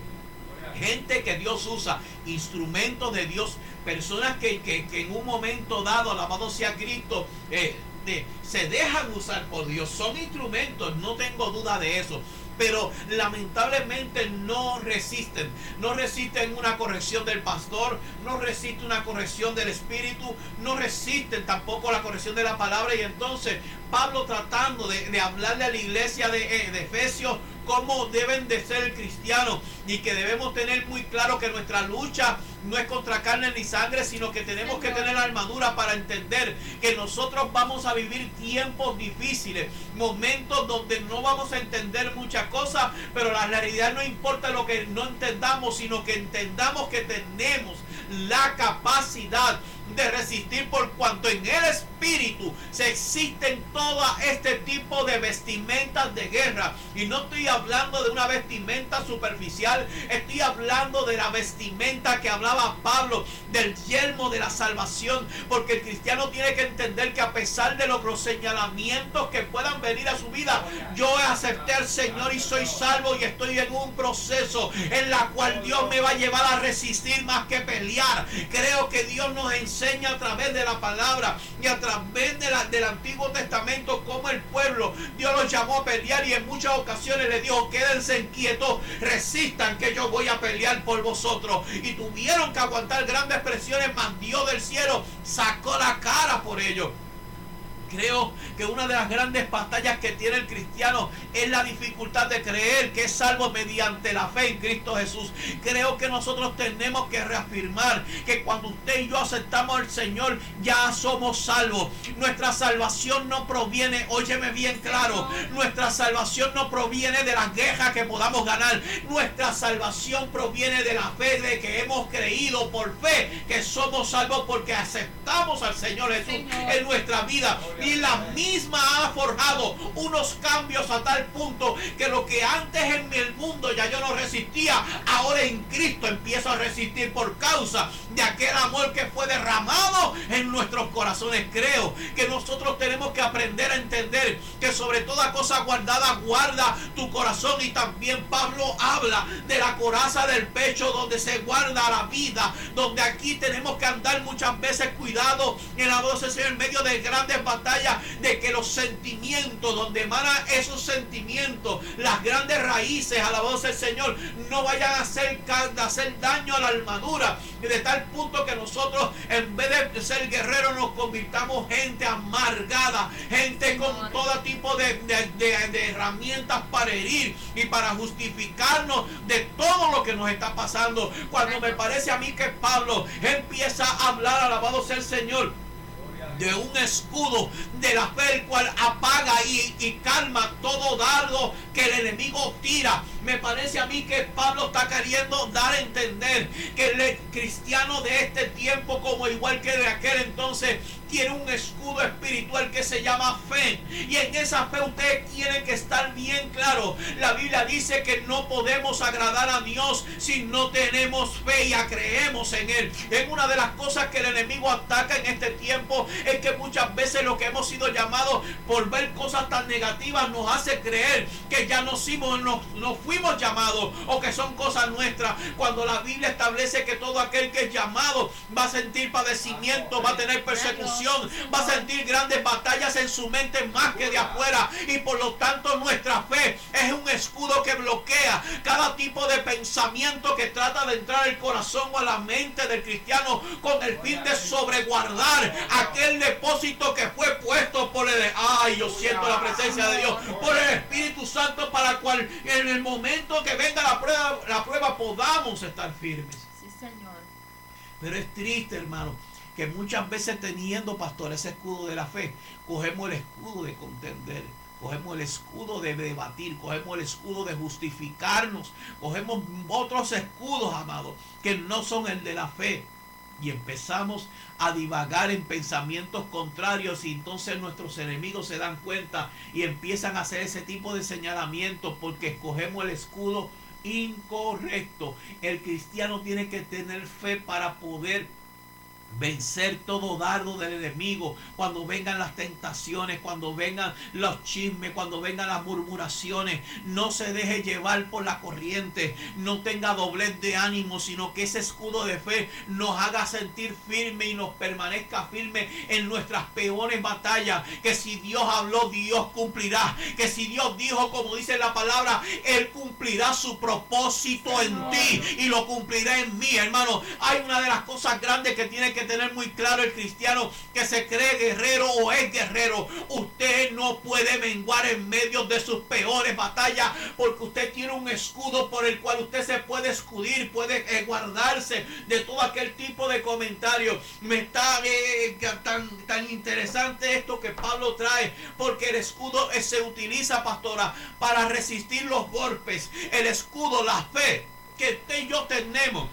Gente que Dios usa, instrumentos de Dios, personas que en un momento dado, alabado sea Cristo, se dejan usar por Dios, son instrumentos, no tengo duda de eso. Pero lamentablemente no resisten una corrección del pastor, no resisten una corrección del Espíritu, no resisten tampoco la corrección de la palabra. Y entonces Pablo, tratando de hablarle a la iglesia de Efesios, cómo deben de ser cristianos, y que debemos tener muy claro que nuestra lucha no es contra carne ni sangre, sino que tenemos que tener armadura para entender que nosotros vamos a vivir tiempos difíciles, momentos donde no vamos a entender muchas cosas, pero la realidad no importa lo que no entendamos, sino que entendamos que tenemos la capacidad de resistir, por cuanto en el Espíritu se existen todo este tipo de vestimentas de guerra. Y no estoy hablando de una vestimenta superficial, estoy hablando de la vestimenta que hablaba Pablo, del yelmo de la salvación, porque el cristiano tiene que entender que a pesar de los señalamientos que puedan venir a su vida, yo acepté al Señor y soy salvo, y estoy en un proceso en la cual Dios me va a llevar a resistir más que pelear. Creo que Dios nos enseña a través de la palabra y a través del Antiguo Testamento cómo el pueblo, Dios los llamó a pelear, y en muchas ocasiones les dijo: quédense quietos, resistan, que yo voy a pelear por vosotros. Y tuvieron que aguantar grandes presiones, mas Dios del cielo sacó la cara por ellos. Creo que una de las grandes batallas que tiene el cristiano es la dificultad de creer que es salvo mediante la fe en Cristo Jesús. Creo que nosotros tenemos que reafirmar que cuando usted y yo aceptamos al Señor, ya somos salvos. Nuestra salvación no proviene, óyeme bien claro, nuestra salvación no proviene de las guerras que podamos ganar. Nuestra salvación proviene de la fe, de que hemos creído por fe que somos salvos, porque aceptamos al Señor Jesús en nuestra vida. Y la misma ha forjado unos cambios a tal punto que lo que antes en el mundo ya yo no resistía, ahora en Cristo empiezo a resistir por causa de aquel amor que fue derramado en nuestros corazones. Creo que nosotros tenemos que aprender a entender que sobre toda cosa guardada, guarda tu corazón. Y también Pablo habla de la coraza del pecho, donde se guarda la vida, donde aquí tenemos que andar muchas veces cuidado en la voz en medio de grandes batallas, de que los sentimientos, donde emanan esos sentimientos, las grandes raíces, a la voz del Señor, no vayan a hacer daño a la armadura, de tal punto que nosotros, en vez de ser guerreros, nos convirtamos gente amargada, gente con todo tipo de herramientas para herir y para justificarnos de todo lo que nos está pasando. Cuando me parece a mí que Pablo empieza a hablar, alabado sea el Señor, de un escudo de la fe, el cual apaga y calma todo dardo que el enemigo tira. Me parece a mí que Pablo está queriendo dar a entender que el cristiano de este tiempo, como igual que de aquel entonces, tiene un escudo espiritual que se llama fe. Y en esa fe ustedes tienen que estar bien claro. La Biblia dice que no podemos agradar a Dios si no tenemos fe y creemos en Él. Es una de las cosas que el enemigo ataca en este tiempo, es que muchas veces lo que hemos sido llamados por ver cosas tan negativas nos hace creer que ya no fuimos llamados, o que son cosas nuestras, cuando la Biblia establece que todo aquel que es llamado va a sentir padecimiento, va a tener persecución, va a sentir grandes batallas en su mente más que de afuera. Y por lo tanto nuestra fe es un escudo que bloquea cada tipo de pensamiento que trata de entrar al corazón o a la mente del cristiano, con el fin de sobreguardar aquel depósito que fue puesto por yo siento la presencia de Dios, por el Espíritu Santo, para cual en el momento que venga la prueba podamos estar firmes.
Sí, Señor.
Pero es triste, hermano, que muchas veces, teniendo, pastor, ese escudo de la fe, cogemos el escudo de contender, cogemos el escudo de debatir, cogemos el escudo de justificarnos, cogemos otros escudos, amados, que no son el de la fe, y empezamos a divagar en pensamientos contrarios, y entonces nuestros enemigos se dan cuenta y empiezan a hacer ese tipo de señalamientos porque escogemos el escudo incorrecto. El cristiano tiene que tener fe para poder vencer todo dardo del enemigo. Cuando vengan las tentaciones, cuando vengan los chismes, cuando vengan las murmuraciones, no se deje llevar por la corriente, no tenga doblez de ánimo, sino que ese escudo de fe nos haga sentir firme y nos permanezca firme en nuestras peores batallas. Que si Dios habló, Dios cumplirá. Que si Dios dijo, como dice la palabra, Él cumplirá su propósito en ti y lo cumplirá en mí, hermano. Hay una de las cosas grandes que tiene que que tener muy claro el cristiano que se cree guerrero o es guerrero. Usted no puede menguar en medio de sus peores batallas, porque usted tiene un escudo por el cual usted se puede escudir, puede guardarse de todo aquel tipo de comentarios. Me está tan interesante esto que Pablo trae, porque el escudo se utiliza, pastora, para resistir los golpes. El escudo, la fe que usted y yo tenemos,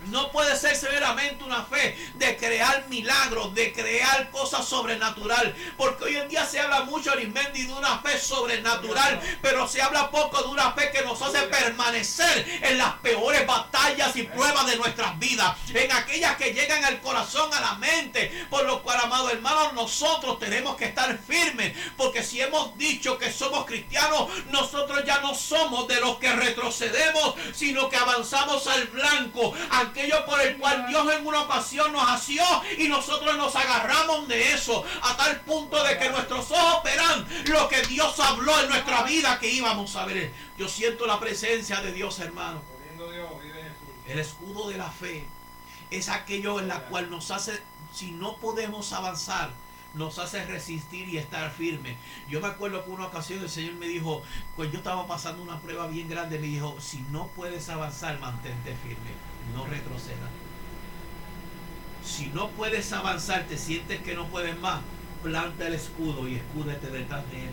no puede ser severamente una fe de crear milagros, de crear cosas sobrenaturales, porque hoy en día se habla mucho, Arismendi, de una fe sobrenatural, pero se habla poco de una fe que nos hace permanecer en las peores batallas y pruebas de nuestras vidas, en aquellas que llegan al corazón, a la mente. Por lo cual, amados hermanos, nosotros tenemos que estar firmes, porque si hemos dicho que somos cristianos, nosotros ya no somos de los que retrocedemos, sino que avanzamos al blanco, aquello por el cual Dios en una ocasión nos asió, y nosotros nos agarramos de eso a tal punto de que nuestros ojos verán lo que Dios habló en nuestra vida que íbamos a ver. Yo siento la presencia de Dios, hermano. El escudo de la fe es aquello en la cual nos hace, si no podemos avanzar, nos hace resistir y estar firme. Yo me acuerdo que una ocasión el Señor me dijo, pues yo estaba pasando una prueba bien grande, me dijo, si no puedes avanzar, mantente firme, no retrocedas. Si no puedes avanzar, te sientes que no puedes más, planta el escudo y escúdete detrás de él.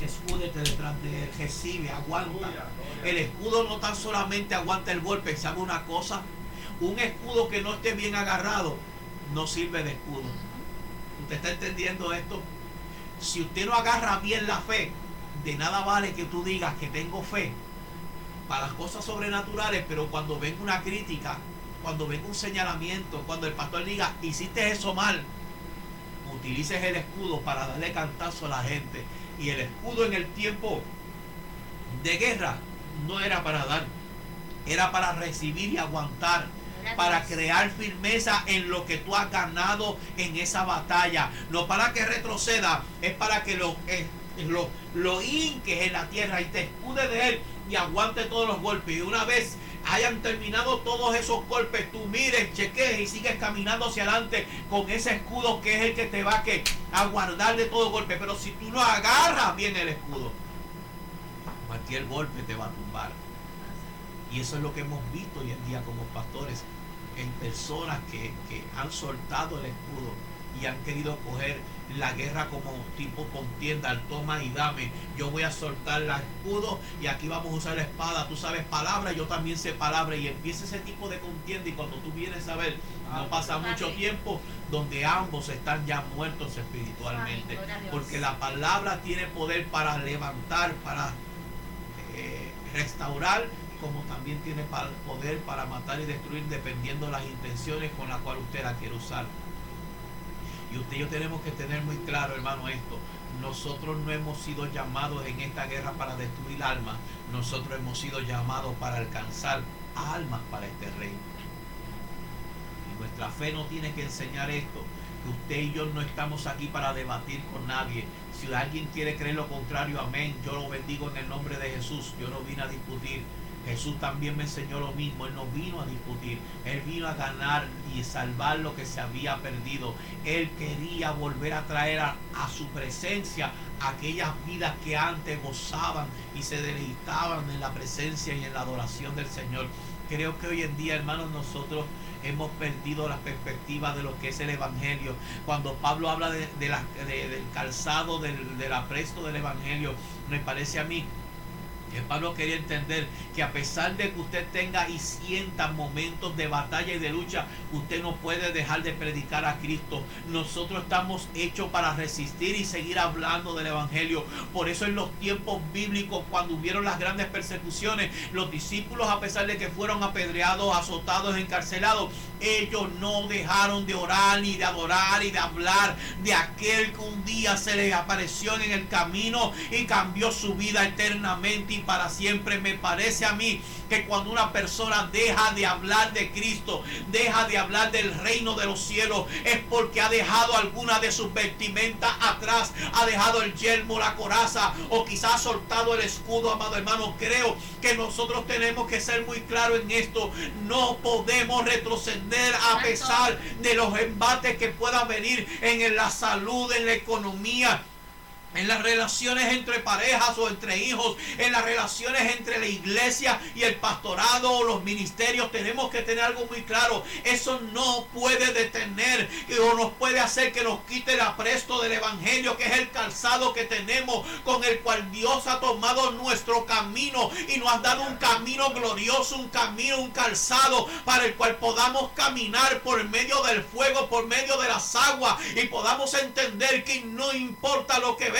Escúdete detrás de él, recibe, aguanta. El escudo no tan solamente aguanta el golpe, ¿sabe una cosa? Un escudo que no esté bien agarrado no sirve de escudo. ¿Usted está entendiendo esto? Si usted no agarra bien la fe, de nada vale que tú digas que tengo fe para las cosas sobrenaturales, pero cuando venga una crítica, cuando venga un señalamiento, cuando el pastor diga, hiciste eso mal, utilices el escudo para darle cantazo a la gente. Y el escudo en el tiempo de guerra no era para dar, era para recibir y aguantar, para crear firmeza en lo que tú has ganado en esa batalla. No para que retroceda, es para que lo hinques en la tierra y te escude de él y aguante todos los golpes. Y una vez hayan terminado todos esos golpes, tú mires, cheques y sigues caminando hacia adelante con ese escudo que es el que te va a guardar de todo golpe. Pero si tú no agarras bien el escudo, cualquier golpe te va a tumbar. Y eso es lo que hemos visto hoy en día como pastores, en personas que han soltado el escudo y han querido coger la guerra como tipo contienda, al toma y dame. Yo voy a soltar el escudo y aquí vamos a usar la espada. Tú sabes palabra, yo también sé palabra, y empieza ese tipo de contienda. Y cuando tú vienes a ver, no pasa mucho tiempo donde ambos están ya muertos espiritualmente, porque la palabra tiene poder para levantar, para restaurar, como también tiene poder para matar y destruir, dependiendo de las intenciones con las cuales usted la quiere usar. Y usted y yo tenemos que tener muy claro, hermano, esto. Nosotros no hemos sido llamados en esta guerra para destruir almas. Nosotros hemos sido llamados para alcanzar almas para este reino. Y nuestra fe nos tiene que enseñar esto, que usted y yo no estamos aquí para debatir con nadie. Si alguien quiere creer lo contrario, amén, yo lo bendigo en el nombre de Jesús. Yo no vine a discutir. Jesús también me enseñó lo mismo. Él no vino a discutir, Él vino a ganar y salvar lo que se había perdido. Él quería volver a traer a su presencia aquellas vidas que antes gozaban y se deleitaban en la presencia y en la adoración del Señor. Creo que hoy en día, hermanos, nosotros hemos perdido la perspectiva de lo que es el Evangelio. Cuando Pablo habla del calzado, del apresto del Evangelio, me parece a mí que Pablo quería entender que a pesar de que usted tenga y sienta momentos de batalla y de lucha, usted no puede dejar de predicar a Cristo. Nosotros estamos hechos para resistir y seguir hablando del Evangelio. Por eso en los tiempos bíblicos, cuando hubieron las grandes persecuciones, los discípulos, a pesar de que fueron apedreados, azotados, encarcelados, ellos no dejaron de orar, ni de adorar, y de hablar de aquel que un día se les apareció en el camino y cambió su vida eternamente y y para siempre. Me parece a mí que cuando una persona deja de hablar de Cristo, deja de hablar del reino de los cielos, es porque ha dejado alguna de sus vestimentas atrás, ha dejado el yelmo, la coraza, o quizás ha soltado el escudo. Amado hermano, creo que nosotros tenemos que ser muy claros en esto. No podemos retroceder a pesar de los embates que puedan venir en la salud, en la economía, en las relaciones entre parejas o entre hijos, en las relaciones entre la iglesia y el pastorado o los ministerios. Tenemos que tener algo muy claro: eso no puede detener o nos puede hacer que nos quite el apresto del evangelio, que es el calzado que tenemos, con el cual Dios ha tomado nuestro camino y nos ha dado un camino glorioso, un camino, un calzado para el cual podamos caminar por medio del fuego, por medio de las aguas, y podamos entender que no importa lo que venga,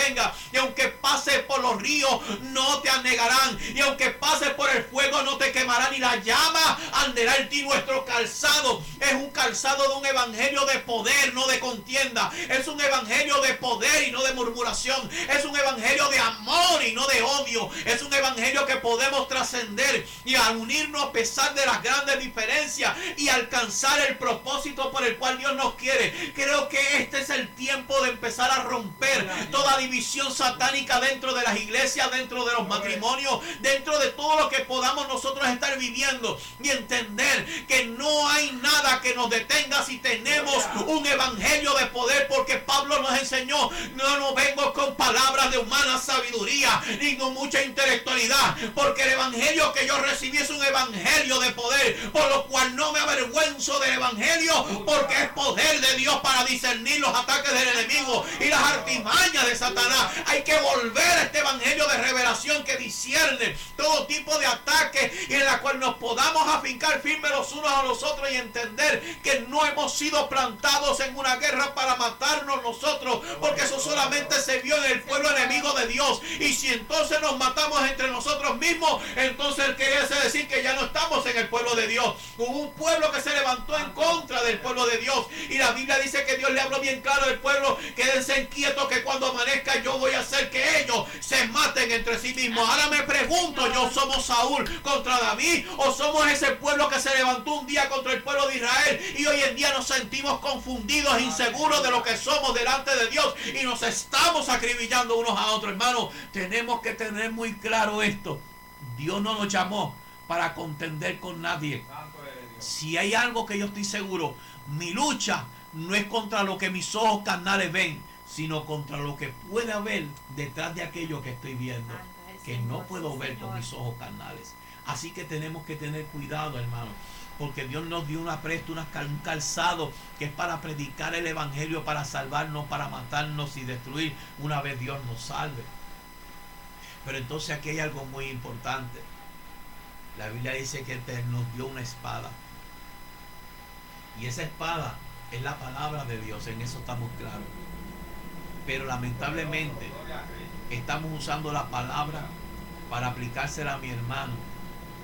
y aunque pases por los ríos no te anegarán, y aunque pases por el fuego no te quemarán, y la llama arderá en ti. Nuestro calzado es un calzado de un evangelio de poder, no de contienda. Es un evangelio de poder y no de murmuración. Es un evangelio de amor y no de odio. Es un evangelio que podemos trascender y a unirnos a pesar de las grandes diferencias y alcanzar el propósito por el cual Dios nos quiere. Creo que este es el tiempo de empezar a romper toda división satánica dentro de las iglesias, dentro de los matrimonios, dentro de todo lo que podamos nosotros estar viviendo, y entender que no hay nada que nos detenga si tenemos un evangelio de poder, porque Pablo nos enseñó: no vengo con palabras de humana sabiduría ni con mucha intelectualidad, porque el evangelio que yo recibí es un evangelio de poder, por lo cual no me avergüenzo del evangelio, porque es poder de Dios para discernir los ataques del enemigo y las artimañas de Satanás. Hay que volver a este evangelio de revelación que discierne todo tipo de ataques, y en la cual nos podamos afincar firmes los unos a los otros y entender que no hemos sido plantados en una guerra para matarnos nosotros, porque eso solamente se vio en el pueblo enemigo de Dios. Y si entonces nos matamos entre nosotros mismos, entonces quiere decir que ya no estamos en el pueblo de Dios. Hubo un pueblo que se levantó en contra del pueblo de Dios, y la Biblia dice que Dios le habló bien claro al pueblo: quédense quietos, que cuando amanezca yo voy a hacer que ellos se maten entre sí mismos. Ahora me pregunto yo: ¿somos Saúl contra David, o somos ese pueblo que se levantó un día contra el pueblo de Israel y hoy en día nos sentimos confundidos, inseguros de lo que somos delante de Dios y nos estamos acribillando unos a otros? Hermanos, tenemos que tener muy claro esto: Dios no nos llamó para contender con nadie. Si hay algo que yo estoy seguro, mi lucha no es contra lo que mis ojos carnales ven, sino contra lo que puede haber detrás de aquello que estoy viendo, que no puedo ver con mis ojos carnales. Así que tenemos que tener cuidado, hermano, porque Dios nos dio un apresto, un calzado que es para predicar el evangelio, para salvarnos, para matarnos y destruir una vez Dios nos salve. Pero entonces aquí hay algo muy importante. La Biblia dice que Él nos dio una espada, y esa espada es la palabra de Dios. En eso estamos claros. Pero lamentablemente estamos usando la palabra para aplicársela a mi hermano,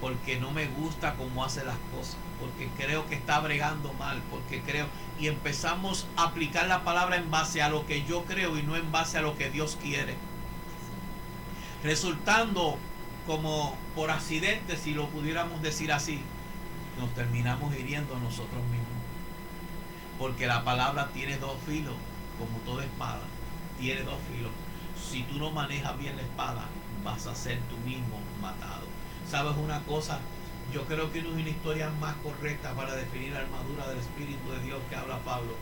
porque no me gusta cómo hace las cosas, porque creo que está bregando mal, porque creo, y empezamos a aplicar la palabra en base a lo que yo creo y no en base a lo que Dios quiere, resultando como por accidente, si lo pudiéramos decir así, nos terminamos hiriendo a nosotros mismos, porque la palabra tiene dos filos, como toda espada tiene dos filos. Si tú no manejas bien la espada, vas a ser tú mismo matado. ¿Sabes una cosa? Yo creo que no es una historia más correcta para definir la armadura del Espíritu de Dios que habla Pablo,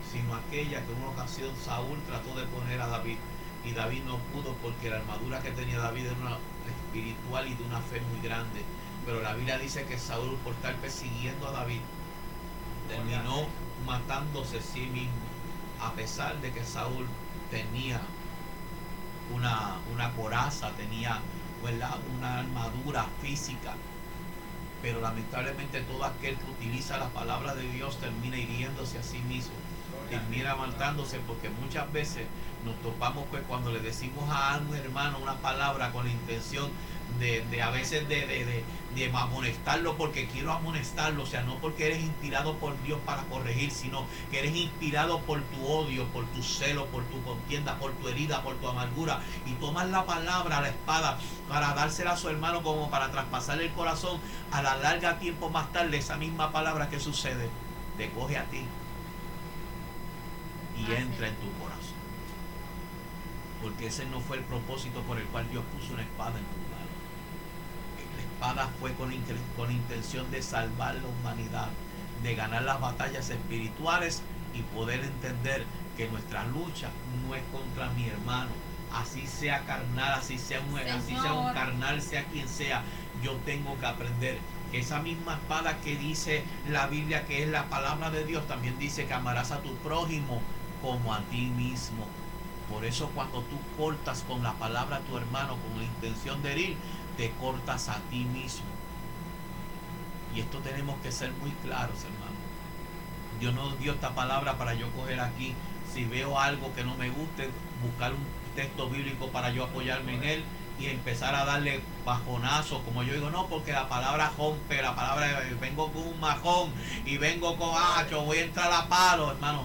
sino aquella que en una ocasión Saúl trató de poner a David, y David no pudo, porque la armadura que tenía David era una espiritual y de una fe muy grande. Pero la Biblia dice que Saúl, por estar persiguiendo a David, terminó matándose a sí mismo, a pesar de que Saúl tenía una coraza, tenía, ¿verdad?, una armadura física. Pero lamentablemente todo aquel que utiliza la palabra de Dios termina hiriéndose a sí mismo, termina aguantándose, porque muchas veces nos topamos pues cuando le decimos a un hermano una palabra con la intención de a veces de amonestarlo porque quiero amonestarlo, o sea, no porque eres inspirado por Dios para corregir, sino que eres inspirado por tu odio, por tu celo, por tu contienda, por tu herida, por tu amargura, y tomas la palabra, la espada, para dársela a su hermano como para traspasarle el corazón. A la larga, tiempo más tarde, esa misma palabra, que sucede, te coge a ti y entra en tu corazón, porque ese no fue el propósito por el cual Dios puso una espada en tu mano. La espada fue con intención de salvar la humanidad, de ganar las batallas espirituales y poder entender que nuestra lucha no es contra mi hermano, así sea carnal, así sea un carnal, sea quien sea. Yo tengo que aprender que esa misma espada que dice la Biblia, que es la palabra de Dios, también dice que amarás a tu prójimo como a ti mismo. Por eso cuando tú cortas con la palabra a tu hermano con la intención de herir, te cortas a ti mismo. Y esto tenemos que ser muy claros, hermano. Dios no dio esta palabra para yo coger aquí, si veo algo que no me guste, buscar un texto bíblico para yo apoyarme en él y empezar a darle bajonazos, como yo digo, no, porque la palabra rompe, la palabra, vengo con un majón y vengo con voy a entrar a palo, hermano.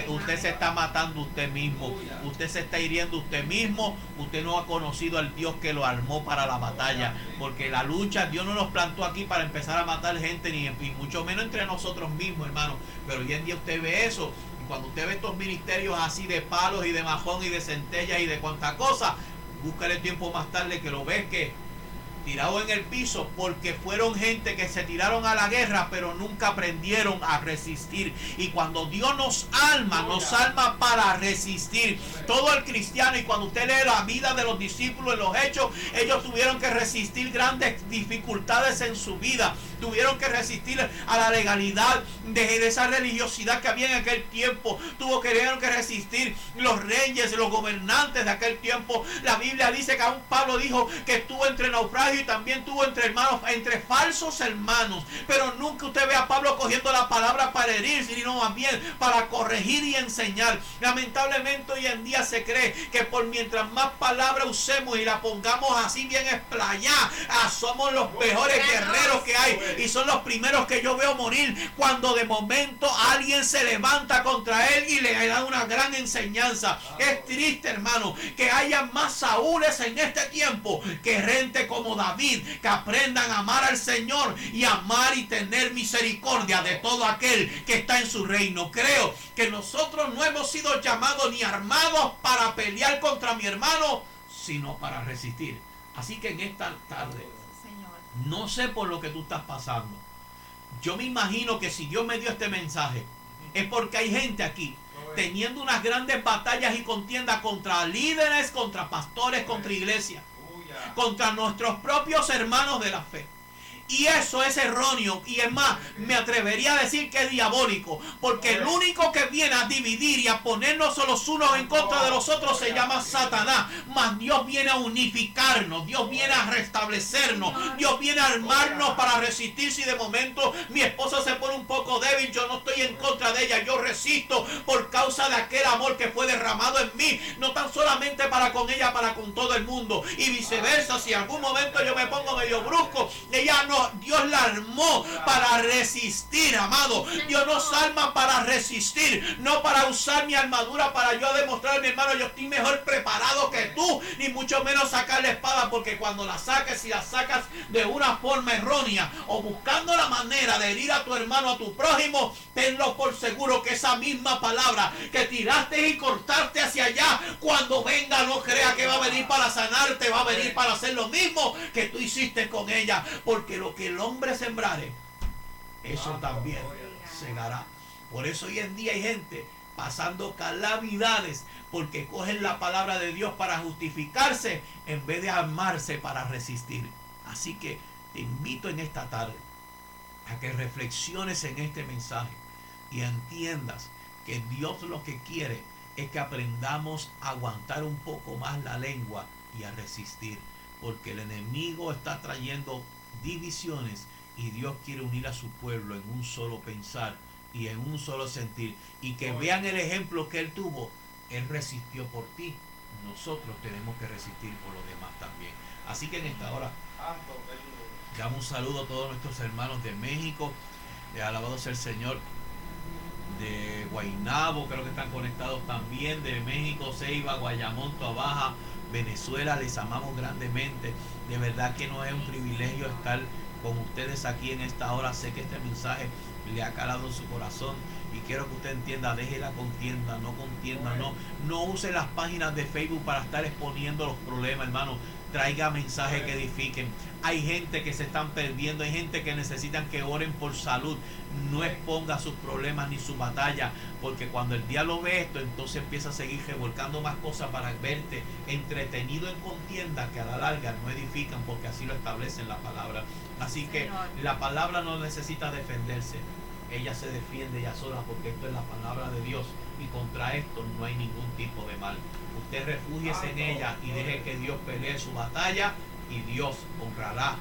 Usted se está matando usted mismo, usted se está hiriendo usted mismo, usted no ha conocido al Dios que lo armó para la batalla, porque la lucha, Dios no nos plantó aquí para empezar a matar gente, ni mucho menos entre nosotros mismos, hermano. Pero hoy en día usted ve eso, y cuando usted ve estos ministerios así de palos y de majón y de centellas y de cuanta cosa, búscale tiempo más tarde que lo ves que tirado en el piso, porque fueron gente que se tiraron a la guerra pero nunca aprendieron a resistir. Y cuando Dios nos alma para resistir. Todo el cristiano, y cuando usted lee la vida de los discípulos en los hechos, ellos tuvieron que resistir grandes dificultades en su vida, tuvieron que resistir a la legalidad de esa religiosidad que había en aquel tiempo, tuvieron que resistir los reyes, los gobernantes de aquel tiempo. La Biblia dice que aún Pablo dijo que estuvo entre naufragio y también tuvo entre hermanos, entre falsos hermanos, pero nunca usted ve a Pablo cogiendo la palabra para herir, sino más bien para corregir y enseñar. Lamentablemente hoy en día se cree que por mientras más palabra usemos y la pongamos así bien explayada, somos los mejores guerreros que hay, y son los primeros que yo veo morir cuando de momento alguien se levanta contra él y le da una gran enseñanza. Es triste, hermano, que haya más Saúles en este tiempo que gente como David, que aprendan a amar al Señor y amar y tener misericordia de todo aquel que está en su reino. Creo que nosotros no hemos sido llamados ni armados para pelear contra mi hermano, sino para resistir. Así que en esta tarde, no sé por lo que tú estás pasando. Yo me imagino que si Dios me dio este mensaje, es porque hay gente aquí teniendo unas grandes batallas y contiendas contra líderes, contra pastores, contra iglesias, contra nuestros propios hermanos de la fe. Y eso es erróneo, y es más, me atrevería a decir que es diabólico, porque el único que viene a dividir y a ponernos los unos en contra de los otros se llama Satanás. Mas Dios viene a unificarnos, Dios viene a restablecernos, Dios viene a armarnos para resistir. Si de momento mi esposa se pone un poco débil, yo no estoy en contra de ella, yo resisto por causa de aquel amor que fue derramado en mí, no tan solamente para con ella, para con todo el mundo, y viceversa. Si en algún momento yo me pongo medio brusco, ella no, Dios la armó para resistir, amado. Dios nos arma para resistir, no para usar mi armadura para yo demostrar a mi hermano yo estoy mejor preparado que tú, ni mucho menos sacar la espada, porque cuando la saques, si la sacas de una forma errónea o buscando la manera de herir a tu hermano, a tu prójimo, tenlo por seguro que esa misma palabra que tiraste y cortaste hacia allá, cuando venga, no crea que va a venir para sanarte, va a venir para hacer lo mismo que tú hiciste con ella, porque lo que el hombre sembrare, eso también segará. Por eso hoy en día hay gente pasando calamidades porque cogen la palabra de Dios para justificarse en vez de armarse para resistir. Así que te invito en esta tarde a que reflexiones en este mensaje y entiendas que Dios lo que quiere es que aprendamos a aguantar un poco más la lengua y a resistir, porque el enemigo está trayendo divisiones y Dios quiere unir a su pueblo en un solo pensar y en un solo sentir, y que vean el ejemplo que él tuvo. Él resistió por ti, nosotros tenemos que resistir por los demás también. Así que en esta hora damos un saludo a todos nuestros hermanos de México, alabado sea el Señor, de Guaynabo, creo que están conectados también, de México, Ceiba, Guayamón, Toabaja, Venezuela. Les amamos grandemente. De verdad que no es un privilegio estar con ustedes aquí en esta hora. Sé que este mensaje le ha calado en su corazón y quiero que usted entienda, deje la contienda, no use las páginas de Facebook para estar exponiendo los problemas, hermano. Traiga mensajes que edifiquen. Hay gente que se están perdiendo, hay gente que necesitan que oren por salud. No exponga sus problemas ni su batalla, porque cuando el diablo ve esto, entonces empieza a seguir revolcando más cosas para verte entretenido en contienda que a la larga no edifican, porque así lo establece en la palabra. Así que la palabra no necesita defenderse, ella se defiende ella sola, porque esto es la palabra de Dios y contra esto no hay ningún tipo de mal. Usted refúgiese en ella y deje que Dios pelee su batalla, y Dios honrará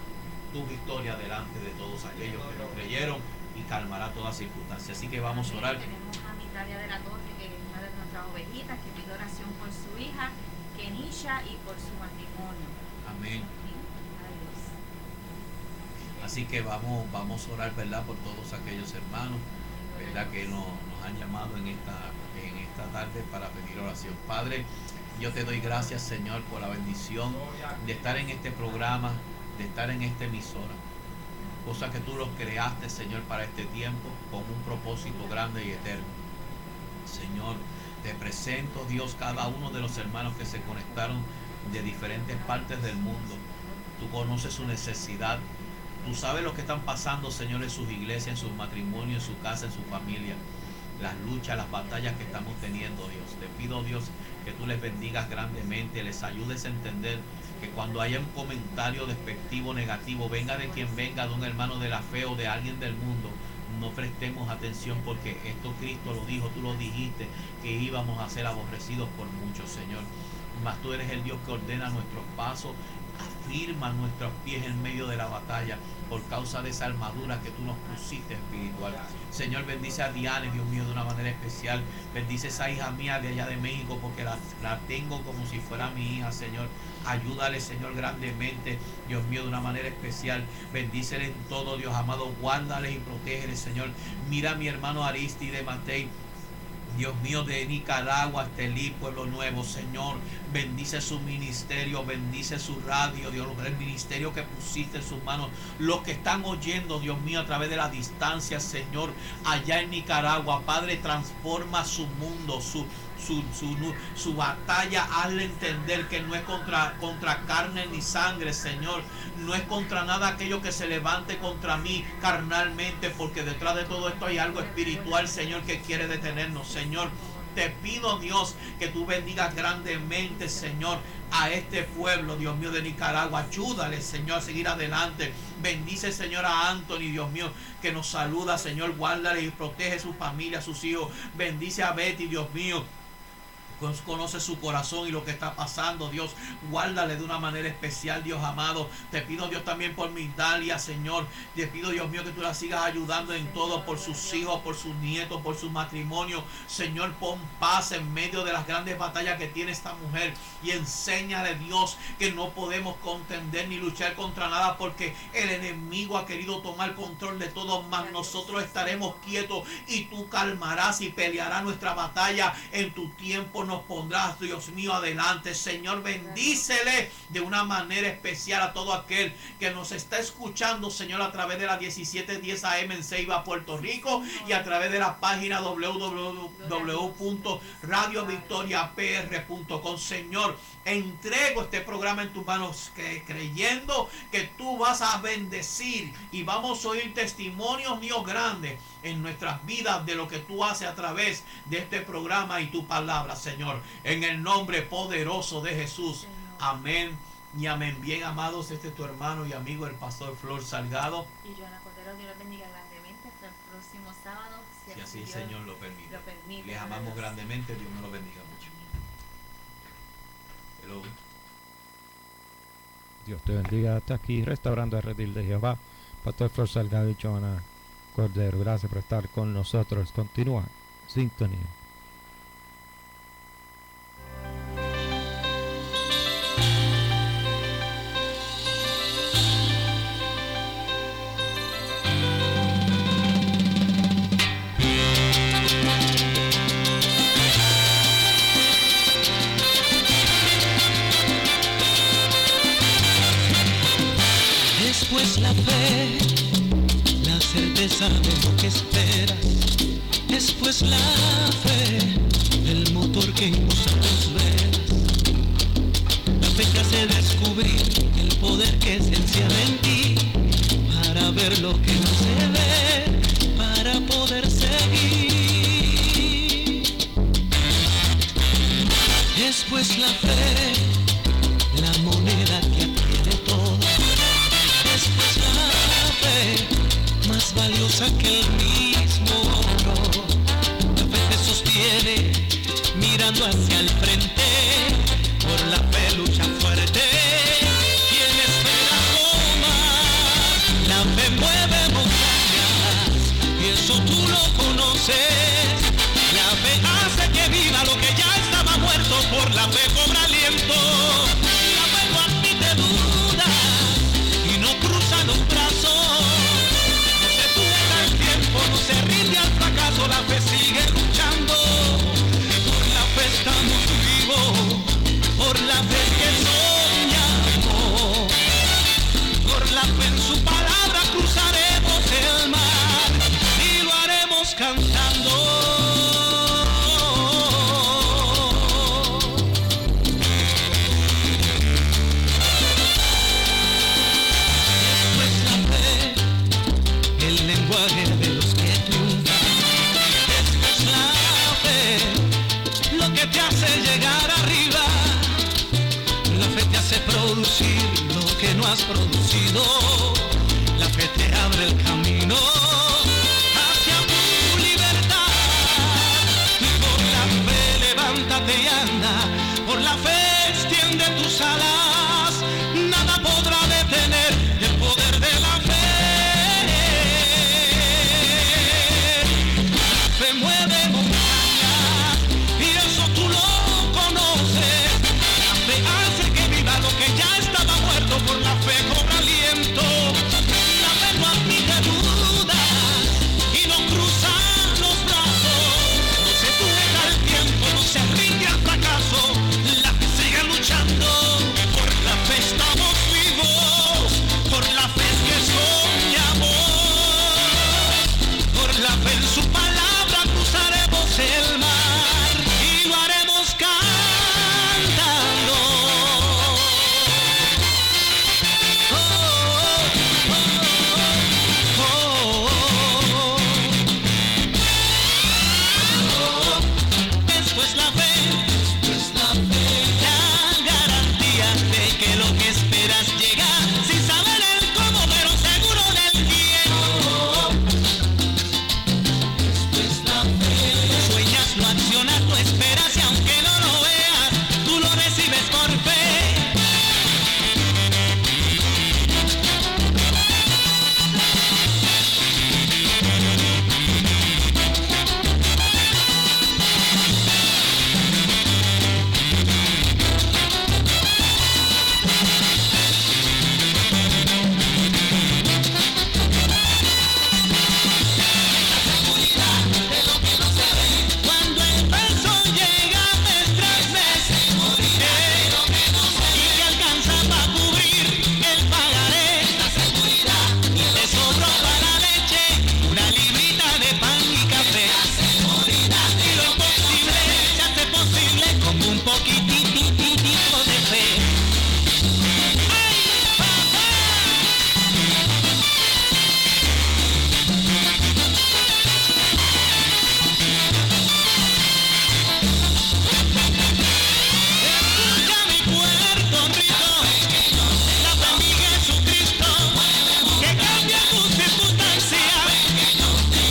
tu victoria delante de todos aquellos que lo creyeron y calmará toda circunstancia. Así que vamos a orar.
Tenemos a Mitalia de la Torre, que es una de nuestras ovejitas, que pide oración por su hija Kenisha y por su matrimonio.
Amén.
Adiós.
Así que vamos a orar, ¿verdad?, por todos aquellos hermanos, ¿verdad?, que nos han llamado en esta tarde para pedir oración. Padre, yo te doy gracias, Señor, por la bendición de estar en este programa, de estar en esta emisora. Cosa que tú los creaste, Señor, para este tiempo con un propósito grande y eterno. Señor, te presento, Dios, cada uno de los hermanos que se conectaron de diferentes partes del mundo. Tú conoces su necesidad. Tú sabes lo que están pasando, Señor, en sus iglesias, en sus matrimonios, en su casa, en su familia. Las luchas, las batallas que estamos teniendo, Dios. Te pido, Dios, que tú les bendigas grandemente, les ayudes a entender que cuando haya un comentario despectivo, negativo, venga de quien venga, de un hermano de la fe o de alguien del mundo, no prestemos atención, porque esto Cristo lo dijo, tú lo dijiste, que íbamos a ser aborrecidos por muchos, Señor. Mas tú eres el Dios que ordena nuestros pasos, afirma nuestros pies en medio de la batalla, por causa de esa armadura que tú nos pusiste espiritual. Señor, bendice a Diane, Dios mío, de una manera especial. Bendice a esa hija mía de allá de México, porque la tengo como si fuera mi hija, Señor. Ayúdale, Señor, grandemente, Dios mío, de una manera especial. Bendícele en todo, Dios amado. Guárdale y protégele, Señor. Mira a mi hermano Aristide Matei, Dios mío, de Nicaragua, Estelí, Pueblo Nuevo, Señor, bendice su ministerio, bendice su radio, Dios, el ministerio que pusiste en sus manos, los que están oyendo, Dios mío, a través de la distancia, Señor, allá en Nicaragua. Padre, transforma su mundo, su batalla, hazle entender que no es contra carne ni sangre, Señor, no es contra nada aquello que se levante contra mí carnalmente, porque detrás de todo esto hay algo espiritual, Señor, que quiere detenernos, Señor. Te pido, Dios, que tú bendigas grandemente, Señor, a este pueblo, Dios mío, de Nicaragua. Ayúdale, Señor, a seguir adelante. Bendice, Señor, a Anthony, Dios mío, que nos saluda, Señor. Guárdale y protege su familia, sus hijos. Bendice a Betty, Dios mío. Conoce su corazón y lo que está pasando, Dios. Guárdale de una manera especial, Dios amado. Te pido, Dios, también por Migdalia, Señor. Te pido, Dios mío, que tú la sigas ayudando en todo, por sus hijos, por sus nietos, por su matrimonio. Señor, pon paz en medio de las grandes batallas que tiene esta mujer, y enséñale, Dios, que no podemos contender ni luchar contra nada, porque el enemigo ha querido tomar control de todo, mas nosotros estaremos quietos y tú calmarás y pelearás nuestra batalla en tu tiempo. Nos pondrás, Dios mío, adelante. Señor, bendícele de una manera especial a todo aquel que nos está escuchando, Señor, a través de la 1710 AM en Ceiba, Puerto Rico, y a través de la página www.radiovictoriapr.com. Señor, entrego este programa en tus manos, creyendo que tú vas a bendecir y vamos a oír testimonios míos grandes en nuestras vidas de lo que tú haces a través de este programa y tu palabra, Señor, en el nombre poderoso de Jesús.
Señor.
Amén y amén. Bien, amados, este es tu hermano y amigo, el pastor Flor Salgado.
Y Joana Cordero, Dios los bendiga grandemente hasta el próximo sábado,
Si así el
Dios
Señor lo permite.
lo permite.
Les amamos grandemente. Dios me lo bendiga mucho. Hello.
Dios te bendiga. Hasta aquí, restaurando el redil de Jehová. Pastor Flor Salgado y Joana Cordero. Gracias por estar con nosotros. Continúa. Sintonía.
Después la fe, la certeza de lo que esperas. Después la fe, el motor que impulsa tus velas. La fe te hace descubrir el poder que se encierra en ti, para ver lo que no se ve, para poder seguir. Después la fe, la moneda que adquiere todo. Después la fe, más valiosa que el mismo oro. La fe te sostiene mirando hacia el frente. Por la fe lucha fuerte. Quien espera toma. La fe mueve montañas y eso tú lo conoces. La fe hace que viva lo que ya estaba muerto. Por la fe cobra aliento. La fe no admite duda y no cruza los brazos. No se deja el tiempo, no se rinde al fracaso. La fe sigue luchando. Por la fe estamos vivos. Por la fe que soñamos. Por la fe en su palabra cruzaremos el mar y lo haremos cantando.